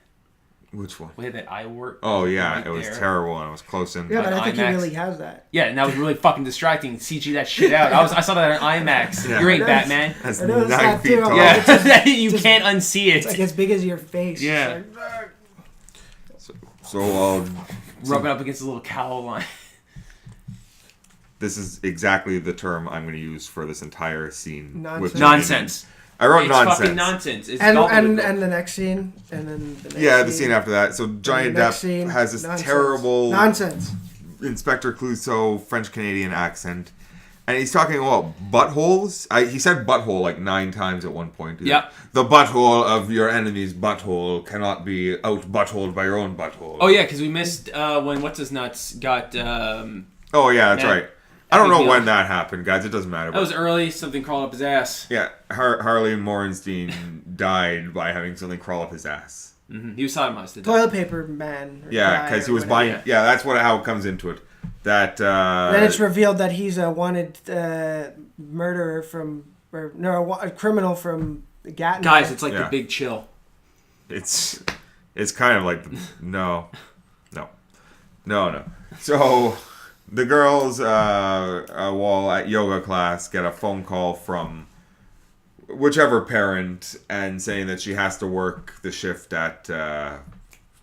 Which one? We had that eye wart. Oh, yeah, right it was there. terrible, and it was close in. Yeah, but I think he IMAX. really has that. Yeah, and that was really fucking distracting. CG that shit out. I saw that on IMAX. Yeah. Great, I noticed- Batman. That's I noticed 9 that feet too. tall. Yeah, you just- can't unsee it. It's like as big as your face. Yeah. It's like, So, Rubbing up against a little cowl line. this is exactly the term I'm going to use for this entire scene. Nonsense. Nonsense. I wrote It's nonsense. fucking nonsense. It's and gobbledygook. the next scene, and then the next Yeah, the scene after that. So Johnny and the next Depp scene, has this nonsense. terrible nonsense. Inspector Clouseau French-Canadian accent. And he's talking about buttholes. He said butthole like 9 times at one point. He's Yep. like, the butthole of your enemy's butthole cannot be out-buttholed by your own butthole. Oh yeah, because we missed when what's his nuts got. Oh, yeah, that's Yeah. right. I don't Big know deal. when that happened, guys. It doesn't matter. That was early. Something crawled up his ass. Yeah, Harley Morenstein died by having something crawl up his ass. Mm-hmm. He was sodomized to death. Toilet paper man. or Yeah, guy because he or was whatever. buying... Yeah, that's how it comes into it. That... Then it's revealed that he's a wanted murderer a criminal from Gatton. Guys, it's like Yeah. the Big Chill. It's kind of like no. So the girls while at yoga class get a phone call from whichever parent and saying that she has to work the shift at the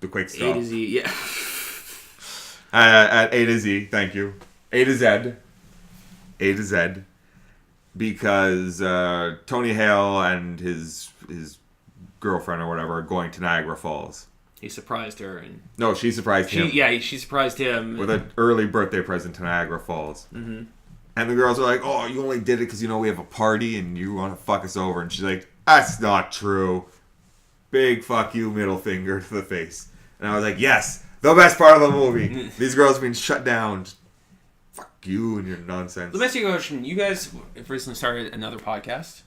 Quick A Stop. to Z, yeah. At A to Z, thank you. A to Z. Because Tony Hale and his girlfriend or whatever are going to Niagara Falls. He surprised her, and No, she surprised him she surprised him. with an early birthday present to Niagara Falls. Mm-hmm. And the girls are like, "Oh, you only did it because you know we have a party and you want to fuck us over." And she's like, "That's not true." Big fuck you, middle finger to the face. And I was like, "Yes, the best part of the movie. These girls have been shut down. Fuck you and your nonsense." Let me ask you a question. You guys recently started another podcast,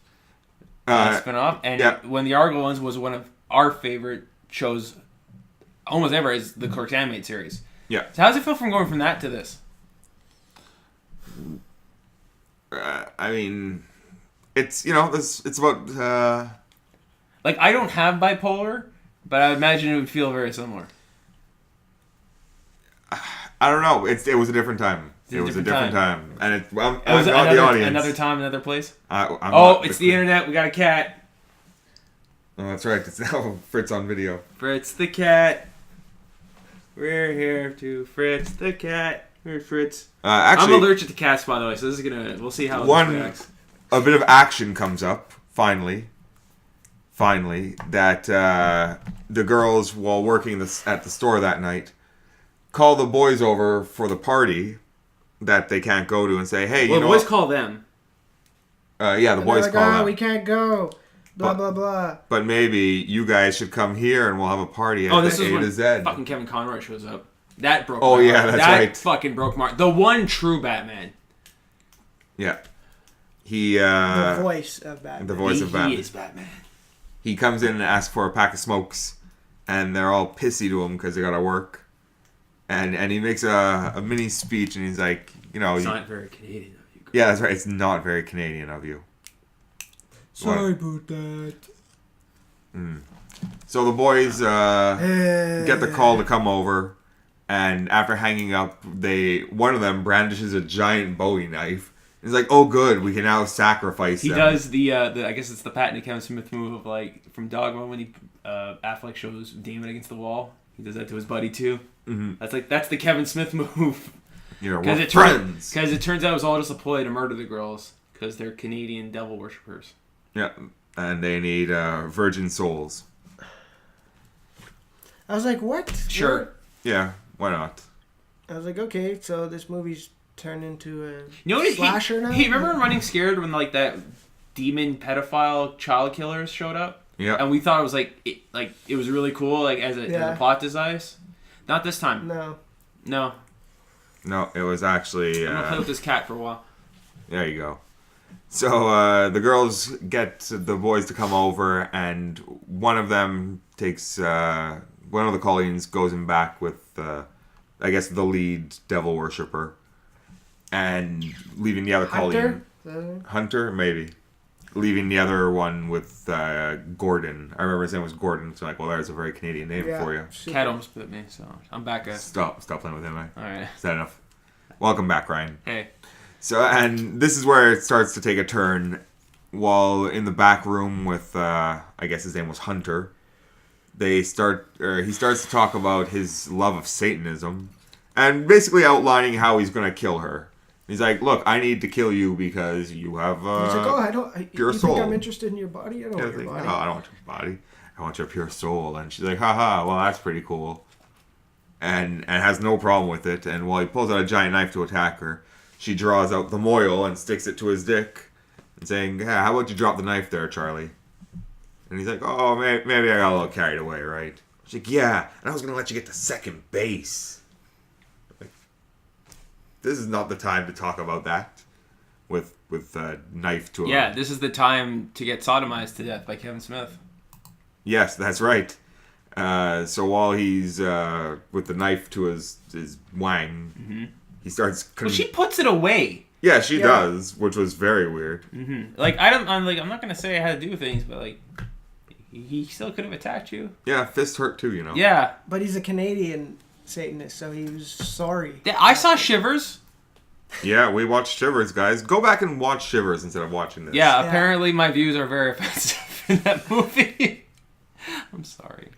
Uh, spin off, and yeah. when the Argo ones was one of our favorite shows, almost ever, is the Clerks animated series. Yeah. So how does it feel from going from that to this? I mean, it's it's about Like, I don't have bipolar, but I imagine it would feel very similar. I don't know. It was a different time. It was a different time, and I'm It was not the audience. another time, another place. I'm Oh, not it's the internet. We got a cat. Oh, that's right. It's now Fritz on video. Fritz the cat. We're here to Fritz the cat. We're Fritz. Actually, I'm allergic to cats, by the way, so this is gonna. We'll see how One- this reacts. a bit of action comes up. Finally, that the girls, while working at the store that night, call the boys over for the party that they can't go to and say, "Hey, Well, you the know boys what?" call them. Yeah, the And boys they're call like, them. we can't go. Blah, But- blah, blah. But maybe you guys should come here and we'll have a party at Oh, this the is A when to Z. fucking Kevin Conroy shows up. That broke. Oh, my yeah, heart. that's that right. fucking broke my. The one true Batman. Yeah. He The voice of Batman. the voice of Batman. He is Batman. He comes in and asks for a pack of smokes, and they're all pissy to him because they gotta work. And he makes a mini speech, and he's like, It's not very Canadian of you. yeah, that's right. It's not very Canadian of you. Sorry about that. So the boys get the call to Uh, come over, and after hanging up, one of them brandishes a giant Bowie knife. He's like, "Oh, good, we can now sacrifice He them." does the I guess it's the patented Kevin Smith move of like from Dogma when he Affleck shows Damon against the wall. He does that to his buddy too. Mm-hmm. That's the Kevin Smith move. We're Because friends. it turns out it was all just a ploy to murder the girls because they're Canadian devil worshippers. Yeah, and they need virgin souls. I was like, what? Sure. What? Yeah, why not? I was like, okay, so this movie's turned into a You know what? slasher now? Hey, remember in Running Scared when like that demon pedophile child killers showed up? Yeah. And we thought it was it was really cool as a Yeah. plot device. Not this time. No. No. No, it was actually. I'm gonna play with this cat for a while. There you go. So the girls get the boys to come over, and one of them takes one of the Colleens goes in back with I guess the lead devil worshipper, and leaving the other Colleen. Hunter, maybe. Leaving the other one with Gordon. I remember his name was Gordon. So like, well, there's a very Canadian name for you. Cat almost bit me, so I'm back. Stop playing with him. Eh? All right. Is that enough? Welcome back, Ryan. Hey. So, and this is where it starts to take a turn. While in the back room with, I guess his name was Hunter, he starts to talk about his love of Satanism, and basically outlining how he's going to kill her. He's like, look, I need to kill you because you have He's like, oh, pure you soul. think I'm interested in your body? I don't want your like, body. No, I don't want your body. I want your pure soul. And she's like, haha, well, that's pretty cool. And has no problem with it. And while he pulls out a giant knife to attack her, she draws out the moil and sticks it to his dick, and saying, yeah, how about you drop the knife there, Charlie? And he's like, oh, maybe I got a little carried away, right? She's like, yeah, and I was going to let you get to second base. This is not the time to talk about that with a knife to a... Yeah, this is the time to get sodomized to death by Kevin Smith. Yes, that's right. So while he's with the knife to his wang, he starts... Well, she puts it away. Yeah, she does, which was very weird. Mm-hmm. Like, I'm not going to say I had to do things, but, like, he still could have attacked you. Yeah, fist hurt too, you know. Yeah. But he's a Canadian Satanist, so he was sorry. I saw Shivers. Yeah, we watched Shivers, guys. Go back and watch Shivers instead of watching this. Yeah, apparently my views are very offensive in that movie. I'm sorry.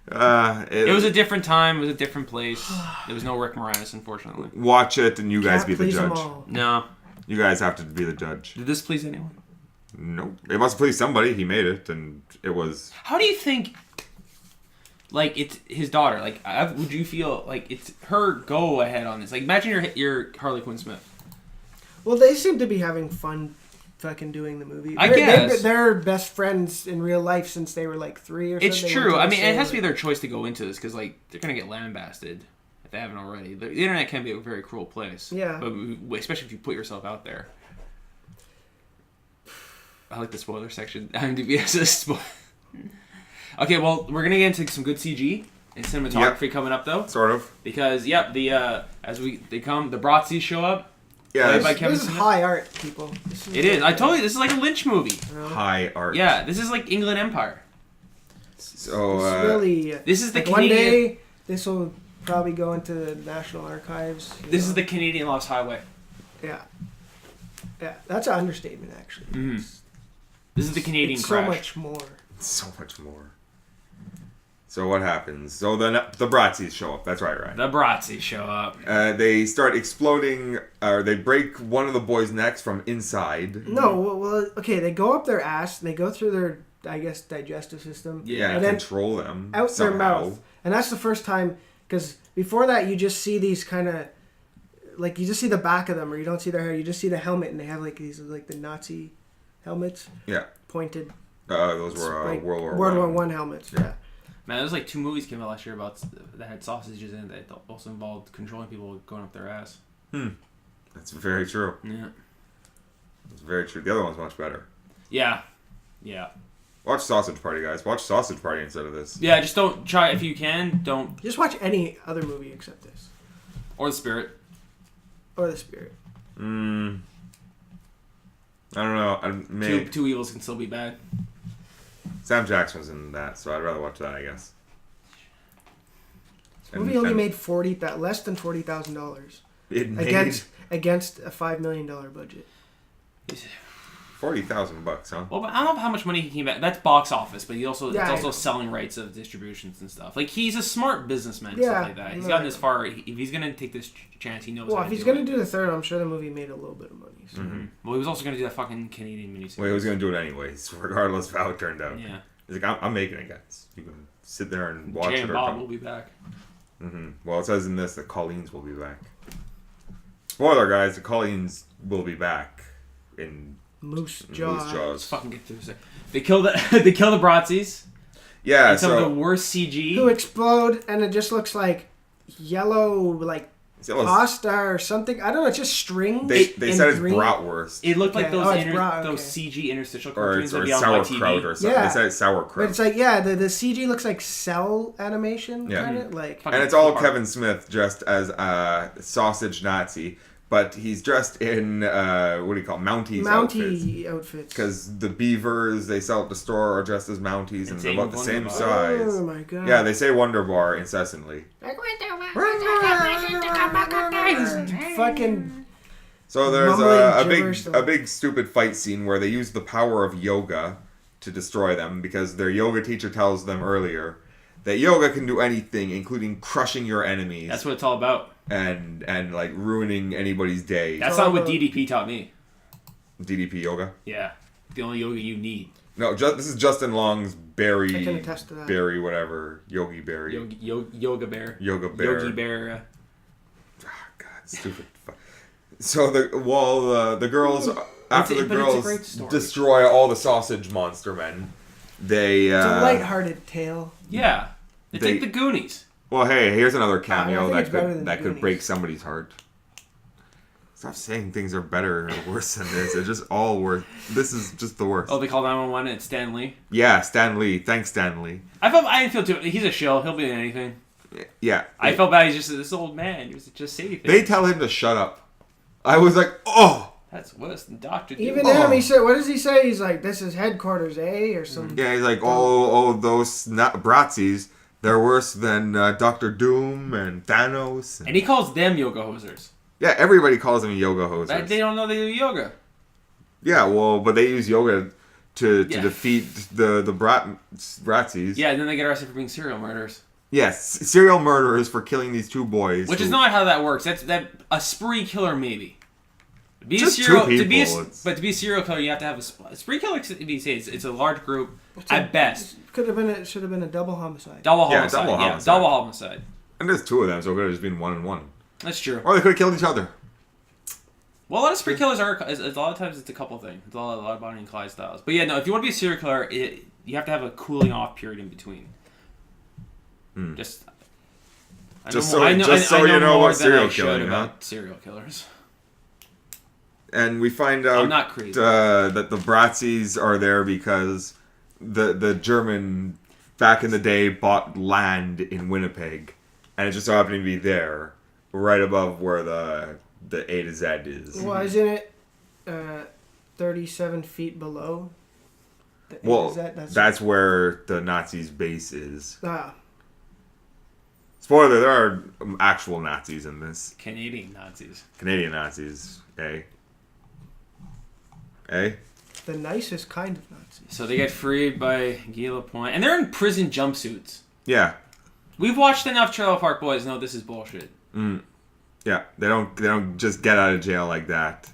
It was a different time. It was a different place. There was no Rick Moranis, unfortunately. Watch it and you guys Can't be the please 'em judge. all. No. You guys have to be the judge. Did this please anyone? Nope. It must please somebody. He made it, and it was... How do you think, like, it's his daughter, like, would you feel like it's her go ahead on this? Like, imagine you're Harley Quinn Smith. Well, they seem to be having fun fucking doing the movie. I guess. They're best friends in real life since they were like 3 or something. It's true. I mean, it has to be their choice to go into this because, like, they're going to get lambasted if they haven't already. The internet can be a very cruel place. Yeah. But especially if you put yourself out there. I like the spoiler section. IMDb has a spoiler. Okay, well, we're going to get into some good CG and cinematography coming up, though. Sort of. Because, the Bratzies show up. Yeah, Played by Kevin This is Smith. high art, people. It is. I told you, this is like a Lynch movie. high art. Yeah, this is like England Empire. So, It's really. This is the Like one Canadian... day, this will probably go into the National Archives. This is the Canadian Lost Highway. Yeah. Yeah, that's an understatement, actually. Mhm. This is the Canadian It's Crash. so much more. so much more. So what happens? So the Bratzies show up. That's right, Ryan. The Bratzies show up. They start exploding, or they break one of the boys' necks from inside. No, well, okay, they go up their ass, and they go through their, I guess, digestive system. Yeah, and then control them out somehow. their mouth. And that's the first time, because before that, you just see these kind of, like, you just see the back of them, or you don't see their hair, you just see the helmet, and they have, like, these, like, the Nazi helmets. Yeah. Pointed. Those were like, World War World War I helmets, yeah. Man, there's like 2 movies came out last year about that had sausages in it that also involved controlling people going up their ass. That's very true. Yeah. That's very true. The other one's much better. Yeah. Yeah. Watch Sausage Party, guys. Watch Sausage Party instead of this. Yeah, just don't try, if you can, don't. Just watch any other movie except this. Or The Spirit. Or The Spirit. I don't know. Two evils can still be bad. Sam Jackson was in that, so I'd rather watch that, I guess. The movie only made less than $40,000 It made against a $5 million budget. $40,000, huh? Well, but I don't know how much money he came back. That's box office, but it's I know. also selling rights of distributions and stuff. Like, he's a smart businessman and Yeah, stuff like that. He's right. gotten this far. If he's going to take this chance, he knows Well, how if to he's do going it. to do the third, I'm sure the movie made a little bit of money. So. Well, he was also going to do that fucking Canadian miniseries. Well, he was going to do it anyways, regardless of how it turned out. Yeah. He's like, I'm making it, guys. You can sit there and watch Jay it. and Or Bob come. will be back. Well, it says in this that Colleen's will be back. Spoiler, guys, the Colleen's will be back in Moose Moose Jaw. Jaws. Let's fucking get through this. They kill the Bratzies. Yeah, And some so of the worst CG. Who explode, and it just looks like yellow, like pasta or something. I don't know. It's just strings. They and said it's green. bratwurst. It looked like Okay. those Oh, it's bra- those okay. CG interstitial Or cartoons it's that or be on sauerkraut YTV. or something. Yeah. They said it's sauerkraut. But it's like, yeah, the CG looks like cell animation, Yeah. kind of like. Fuck. And it's all Hard. Kevin Smith dressed as a sausage Nazi, but he's dressed in what do you call it? Mounties outfits. Mountie outfits. Because the beavers they sell at the store are dressed as Mounties, and It's they're about the same Wonder size. Oh my god. Yeah, they say Wonder Bar incessantly. Fucking. So there's Mumbling gibberish, a big stupid fight scene where they use the power of yoga to destroy them because their yoga teacher tells them earlier that yoga can do anything, including crushing your enemies That's what it's all about. and like ruining anybody's day. That's all not what about- DDP taught me. DDP yoga. Yeah, the only yoga you need. No, this is Justin Long's I can attest to that. berry, whatever, Yogi Berry, Yoga bear. Yoga Bear. Yogi bear. Ah, God, stupid. So the girls after the but it's a girls great story. destroy all the sausage monster men, they It's a lighthearted tale. Yeah, it's They- like the Goonies. well, hey, here's another I cameo think that it's better could than that could Goonies. break somebody's heart. Stop saying things are better or worse than this. They're just all worse. This is just the worst. Oh, they call 911 and it's Stan Lee. Yeah, Stan Lee. Thanks, Stan Lee. I didn't feel too. He's a shill. He'll be in anything. Yeah. I felt bad. He's just this old man. He was just say things. They tell him to shut up. I was like, oh. That's worse than Doctor. Even Oh. him, he said, what does he say? He's like, this is headquarters, eh? Or something. Yeah, he's like, oh, those Bratzies, they're worse than Doctor Doom and Thanos. And he calls them yoga hosers. Yeah, everybody calls them yoga hosers. But they don't know they do yoga. Yeah, well, but they use yoga to Yeah. defeat the Bratzies. Yeah, and then they get arrested for being serial murderers. Yes, serial murderers for killing these two boys. Which is who- not how that works. That's a spree killer maybe. Be Just a serial, two to be people, it's- but to be a serial killer, you have to have a spree killer. It's a large group at best. Should have been a double homicide. Double Yeah, homicide. double Yeah, homicide. double homicide. And there's two of them, so it could have just been 1 and 1. That's true. Or they could have killed each other. Well, a lot of spree killers are. A lot of times it's a couple things. It's a lot of Bonnie and Clyde styles. But yeah, no. If you want to be a serial killer, you have to have a cooling off period in between. Just. I Just know so- more- I know, just I so you know more what than I serial should killing, huh? about serial killers. And we find out I'm not crazy. that the Bratzies are there because the German back in the day bought land in Winnipeg, and it just so happened to be there, right above where the A to Z is. Well, isn't it 37 feet below? The Well, AZ? that's where the Nazis' base is. Ah, Spoiler: there are actual Nazis in this. Canadian Nazis. Canadian Nazis, eh? Eh? the nicest kind of Nazi. So they get freed by Guy Lapointe, and they're in prison jumpsuits. Yeah. We've watched enough Trailer Park Boys to know this is bullshit. Yeah, they don't just get out of jail like that,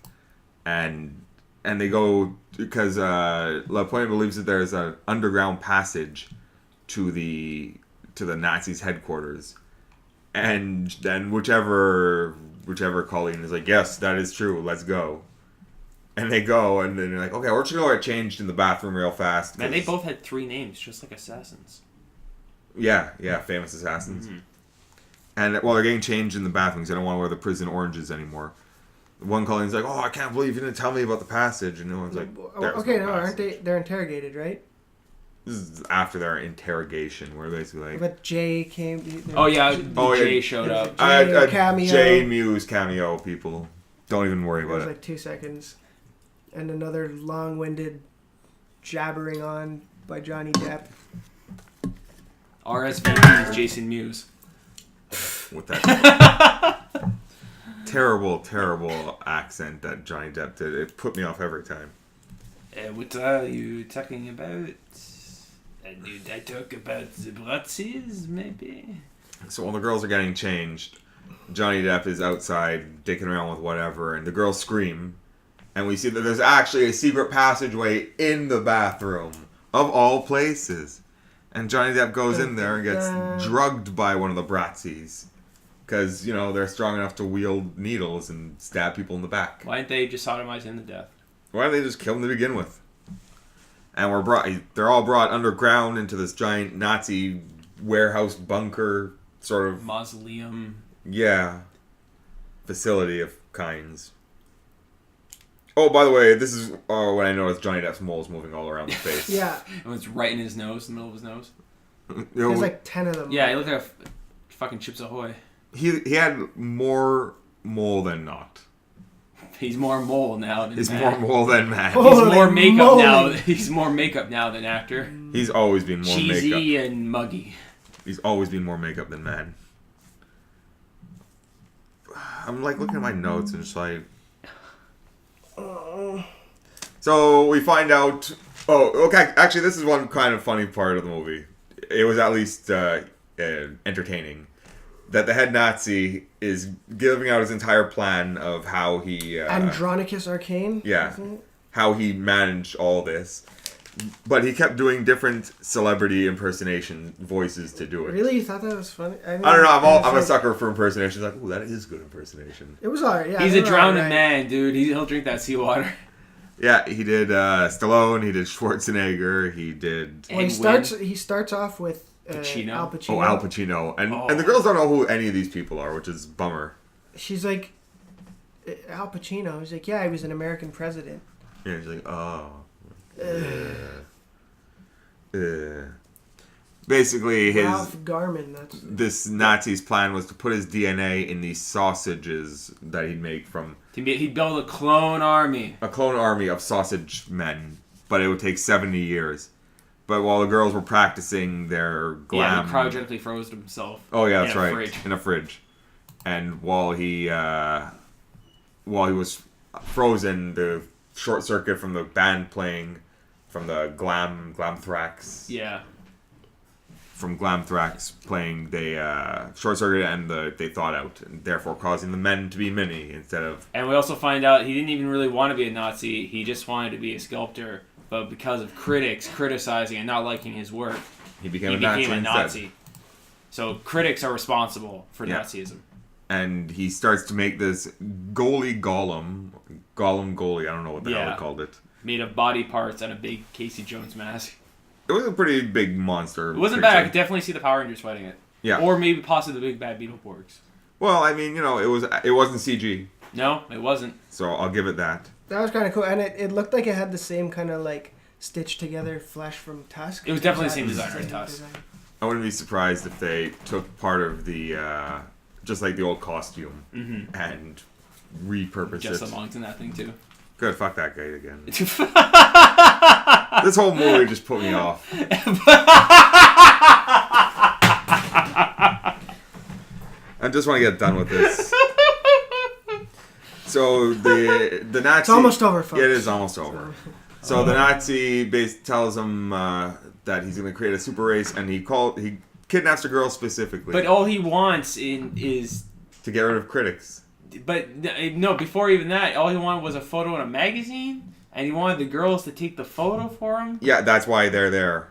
and they go because Lapointe believes that there's an underground passage to the Nazis' headquarters, and then whichever Colleen is like, yes, that is true, let's go, and they go, and then they're like, okay, we're just gonna get changed in the bathroom real fast. Man, they 'cause- both had 3 names, just like assassins. yeah, famous assassins. And while they're getting changed in the bathrooms, they don't want to wear the prison oranges anymore. One Colleen's like, "Oh, I can't believe you didn't tell me about the passage," and no one's like, "There's Okay, no no, aren't passage." they? They're interrogated, right? This is after their interrogation, where basically like, But Jay came. Oh yeah, Oh, yeah. Jay showed up. Jay cameo. Jay Muse cameo. People, don't even worry It about was it. like 2 seconds, and another long-winded jabbering on by Johnny Depp. RSVP is Jason Mewes. With that terrible accent that Johnny Depp did, it put me off every time. What are you talking about? Did I talk about the Bratzies, maybe? So while the girls are getting changed, Johnny Depp is outside dicking around with whatever, and the girls scream, and we see that there's actually a secret passageway in the bathroom, of all places. And Johnny Depp goes in there and gets drugged by one of the Bratzies. Because, you know, they're strong enough to wield needles and stab people in the back. Why didn't they just sodomize him to death? Why don't they just kill him to begin with? And they're all brought underground into this giant Nazi warehouse bunker, sort of. Mausoleum. Yeah. facility of kinds. Oh, by the way, this is when I noticed Johnny Depp's moles moving all around his face. Yeah. It was right in his nose, in the middle of his nose. There's like 10 of them. Yeah, he looked like fucking Chips Ahoy. He had more mole than not. He's more mole now than He's man. more mole than man. He's Holy more makeup moly. now. He's more makeup now than actor. He's always been more Cheesy makeup. and muggy. He's always been more makeup than man. I'm like looking at my notes and just like. So we find out. Oh, okay. Actually, this is one kind of funny part of the movie. It was at least entertaining. That the head Nazi is giving out his entire plan of how he. Andronicus Arcane. Yeah. isn't it? How he managed all this. But he kept doing different celebrity impersonation voices to do it. Really? You thought that was funny? I don't know. I'm a like, sucker for impersonations. Like, ooh, that is good impersonation. It was alright. Yeah, He's they a were drowning alright. man, dude. He'll drink that seawater. Yeah, he did Stallone. He did Schwarzenegger. He did Well, he starts off with Pacino? Al Pacino. Al Pacino, and the girls don't know who any of these people are, which is a bummer. She's like, Al Pacino. He's like, yeah, he was an American president. Yeah, she's like, oh. Basically, Ralph Garman. this Nazi's plan was to put his DNA in these sausages that he'd make from He'd build a clone army. a clone army of sausage men, but it would take 70 years. But while the girls were practicing their glam, Yeah, he cryogenically froze himself. oh yeah, that's in a right, fridge. in a fridge, and while he was frozen, the short circuit from the band playing, from the Glamthrax. Yeah. From Glamthrax playing, they short circuited and they thawed out, and therefore causing the men to be many instead of. And we also find out he didn't even really want to be a Nazi. He just wanted to be a sculptor. But because of critics criticizing and not liking his work, He became he a Nazi became a instead. Nazi. So critics are responsible for Yeah. Nazism. And he starts to make this Gollum goalie. I don't know what the hell Yeah. they called it. Made of body parts and a big Casey Jones mask. It was a pretty big monster. It wasn't creature. bad. I could definitely see the Power Rangers fighting it. Yeah. Or maybe possibly the big bad Beetleborgs. Well, I mean, it wasn't CG, No, it wasn't. so I'll give it that. That was kind of cool, and it looked like it had the same kind of like stitched together flesh from Tusk. It was definitely the same Exactly designer as Tusk. design. I wouldn't be surprised if they took part of the, just like the old costume, and repurposed Just it. Long's in that thing too. Good, fuck that guy again. This whole movie just put me off. I just want to get done with this. So the Nazi. It's almost over, folks. Yeah, it is almost over. So the Nazi tells him that he's going to create a super race, and he kidnaps the girl specifically But all he wants is... to get rid of critics. But no, before even that, all he wanted was a photo in a magazine, and he wanted the girls to take the photo for him. Yeah, that's why they're there.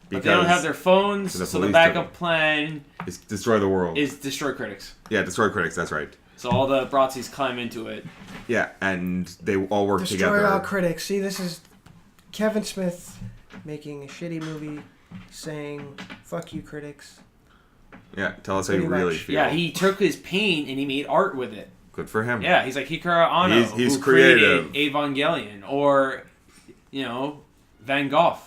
But they don't have their phones, the so the police backup do. plan It's destroy the world. is destroy critics. Yeah, destroy critics. That's right. So all the Brazzies climb into it. Yeah, and they all work Destroy together. all critics. See, this is Kevin Smith making a shitty movie, saying "fuck you, critics." Yeah, tell us how you Pretty really much. feel. Yeah, he took his pain and he made art with it. Good for him. Yeah, he's like Hikaru Anno, He's who creative. created Evangelion, or Van Gogh.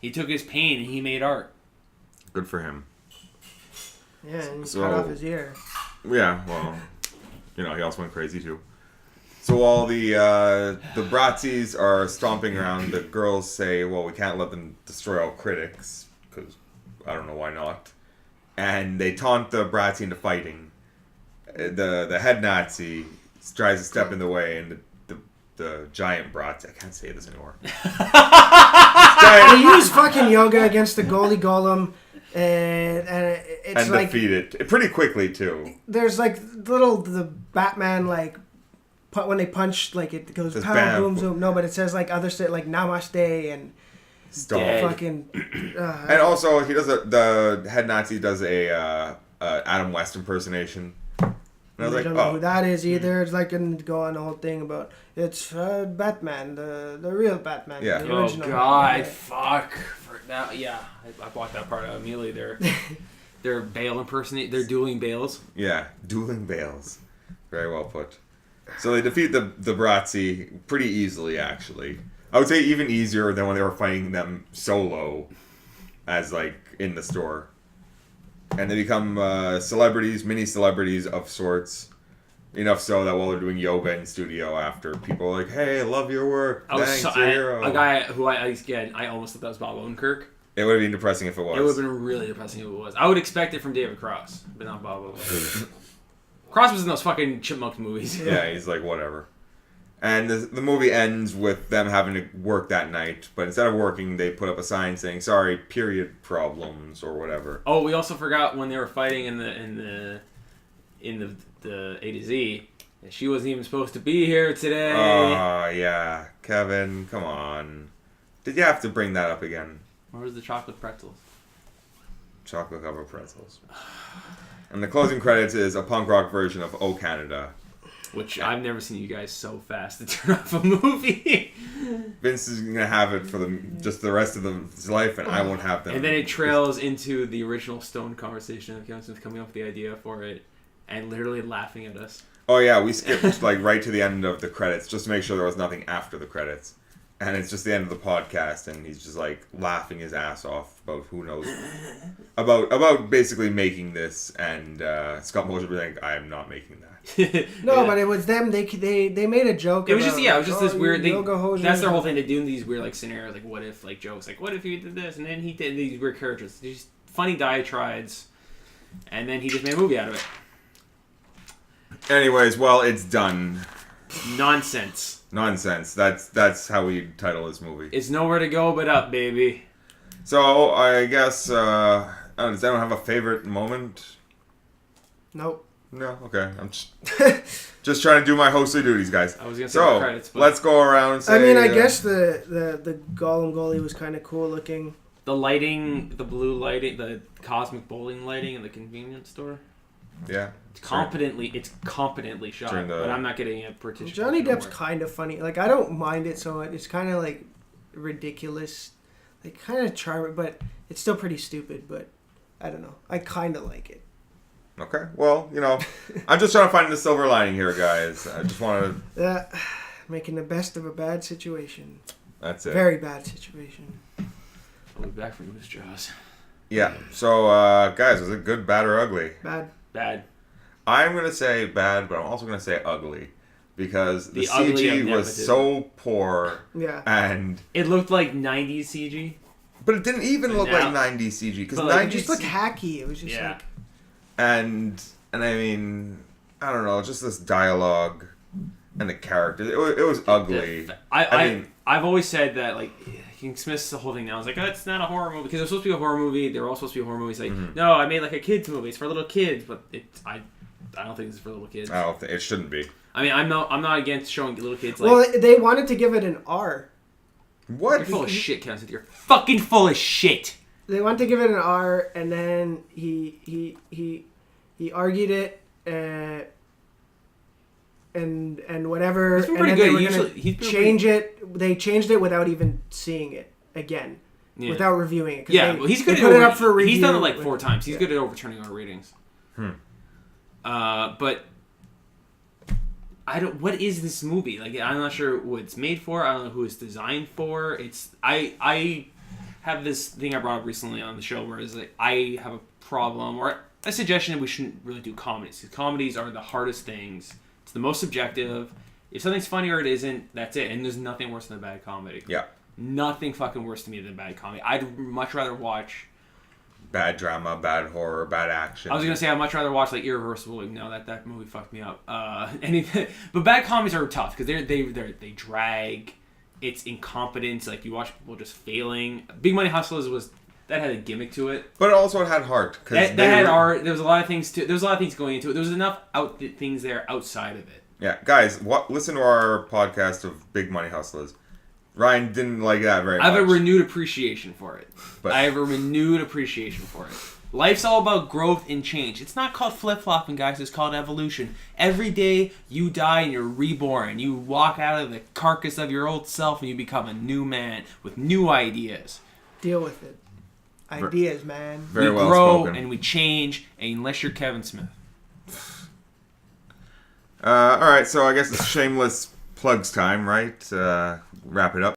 He took his pain and he made art. Good for him. Yeah, and he So- cut off his ear. Yeah, well, he also went crazy too. So while the Brazzies are stomping around, the girls say, well, we can't let them destroy all critics, because I don't know why not. And they taunt the Brazzi into fighting. The head Nazi tries to step in the way, and the giant Brazzi, I can't say this anymore. They use fucking yoga against the goalie golem, and it's and like defeat it pretty quickly too. there's like the Batman like when they punch, like it goes Says pow bam. boom zoom. No, but it says like other shit like namaste and Stop. Dead. fucking. And also, the head Nazi does a Adam West impersonation. And I was I like, don't know who oh, that is either. It's like and go on the whole thing about it's Batman, the real Batman, Yeah. the Oh original. God, Yeah. fuck! For now, yeah, I blocked that part out immediately. They're Bale impersonate. They're dueling Bales. yeah, dueling Bales. Very well put. So they defeat the Bratzi pretty easily, actually. I would say even easier than when they were fighting them solo, as like in the store. And they become celebrities, mini celebrities of sorts. Enough so that while they're doing yoga in studio after, people are like, "Hey, I love your work. Thanks, you're a hero." A guy who I almost thought that was Bob Odenkirk. It would have been depressing if it was. It would have been really depressing if it was. I would expect it from David Cross, but not Bob Odenkirk. Cross was in those fucking Chipmunk movies. Yeah, he's like, whatever. And the movie ends with them having to work that night, but instead of working, they put up a sign saying, "Sorry, period problems," or whatever. Oh, we also forgot when they were fighting in the A to Z. She wasn't even supposed to be here today. Oh, yeah. Kevin, come on. Did you have to bring that up again? Where was the chocolate pretzels? Chocolate covered pretzels. And the closing credits is a punk rock version of "Oh Canada." Which I've never seen you guys so fast to turn off a movie. Vince is going to have it for just the rest of his life, and I won't have them. And then it trails into the original Stone conversation of Kevin Smith coming up with the idea for it and literally laughing at us. Oh yeah, we skipped like right to the end of the credits just to make sure there was nothing after the credits. And it's just the end of the podcast, and he's just like laughing his ass off about who knows about basically making this, and Scott Mosier being like, "I am not making that." No, Yeah. but it was them. They made a joke. It was about, just it was just this weird thing. yoga hosers. That's their whole thing. They do these weird like scenarios, like what if, like jokes, like what if he did this, and then he did these weird characters, these funny diatribes, and then he just made a movie out of it. Anyways, well, it's done. Nonsense. Nonsense. That's how we title this movie. It's nowhere to go but up, baby. So I guess does anyone have a favorite moment? Nope. No. Okay. I'm just trying to do my hostly duties, guys. I was gonna say the credits, but let's go around. And say, I mean, I guess the Gollum goalie was kind of cool looking. the lighting, the blue lighting, the cosmic bowling lighting in the convenience store. Yeah. It's competently shot, During the- but I'm not getting a British. Johnny Depp's homework. kind of funny. Like, I don't mind it so much. It's kind of like ridiculous, like kind of charming, but it's still pretty stupid. But I don't know. I kind of like it. Okay. Well, I'm just trying to find the silver lining here, guys. I just want to. Yeah, making the best of a bad situation. That's it. Very bad situation. I'll be back from Moose Jaws. Yeah. So, guys, was it good, bad, or ugly? Bad. I'm gonna say bad, but I'm also gonna say ugly because the ugly of CG was nepotism. so poor, Yeah. and It looked like 90s CG. but it didn't even look Now- like 90s CG because But, like, It 90s just looked hacky. It was just Yeah. like and I mean, I don't know, just this dialogue and the characters. It was ugly. I've always said that, like, King Smith's the whole thing now. It's like, oh, it's not a horror movie because it was supposed to be a horror movie. They were all supposed to be horror movies. Like, no, I made like a kids movie. It's for little kids, but I don't think this is for little kids. I don't think it shouldn't be. I mean, I'm not against showing little kids like. well, they wanted to give it an R. What? You're full of shit, Kevin Smith. You're fucking full of shit. They wanted to give it an R, and then he argued it, and whatever. He's been and pretty then good. they were Usually, gonna he's been change it. They changed it without even seeing it again, Yeah. without reviewing it. 'Cause Yeah, they, well, he's they good. put it up for review. He's done it like 4 times. He's Yeah. good at overturning our ratings. But I don't. What is this movie? Like, I'm not sure what it's made for. I don't know who it's designed for. I have this thing I brought up recently on the show where it's like I have a problem or a suggestion that we shouldn't really do comedies because comedies are the hardest things. It's the most subjective. If something's funny or it isn't, that's it. And there's nothing worse than a bad comedy. Yeah. Nothing fucking worse to me than a bad comedy. I'd much rather watch. Bad drama, bad horror, bad action. I was gonna say I'd much rather watch like Irreversible. Like, no, that movie fucked me up. Anything, but bad comedies are tough because they drag. It's incompetence. Like you watch people just failing. Big Money Hustlers that had a gimmick to it. But it also had heart. That had art. There was a lot of things to. There was a lot of things going into it. There was enough things there outside of it. Yeah, guys, listen to our podcast of Big Money Hustlers. Ryan didn't like that very much. I have a renewed appreciation for it. But- I have a renewed appreciation for it. Life's all about growth and change. It's not called flip-flopping, guys. It's called evolution. Every day you die and you're reborn. You walk out of the carcass of your old self and you become a new man with new ideas. Deal with it. Ideas, man. Very we well grow spoken. and we change, and unless you're Kevin Smith. All right, so I guess it's shameless plugs time, right? Wrap it up.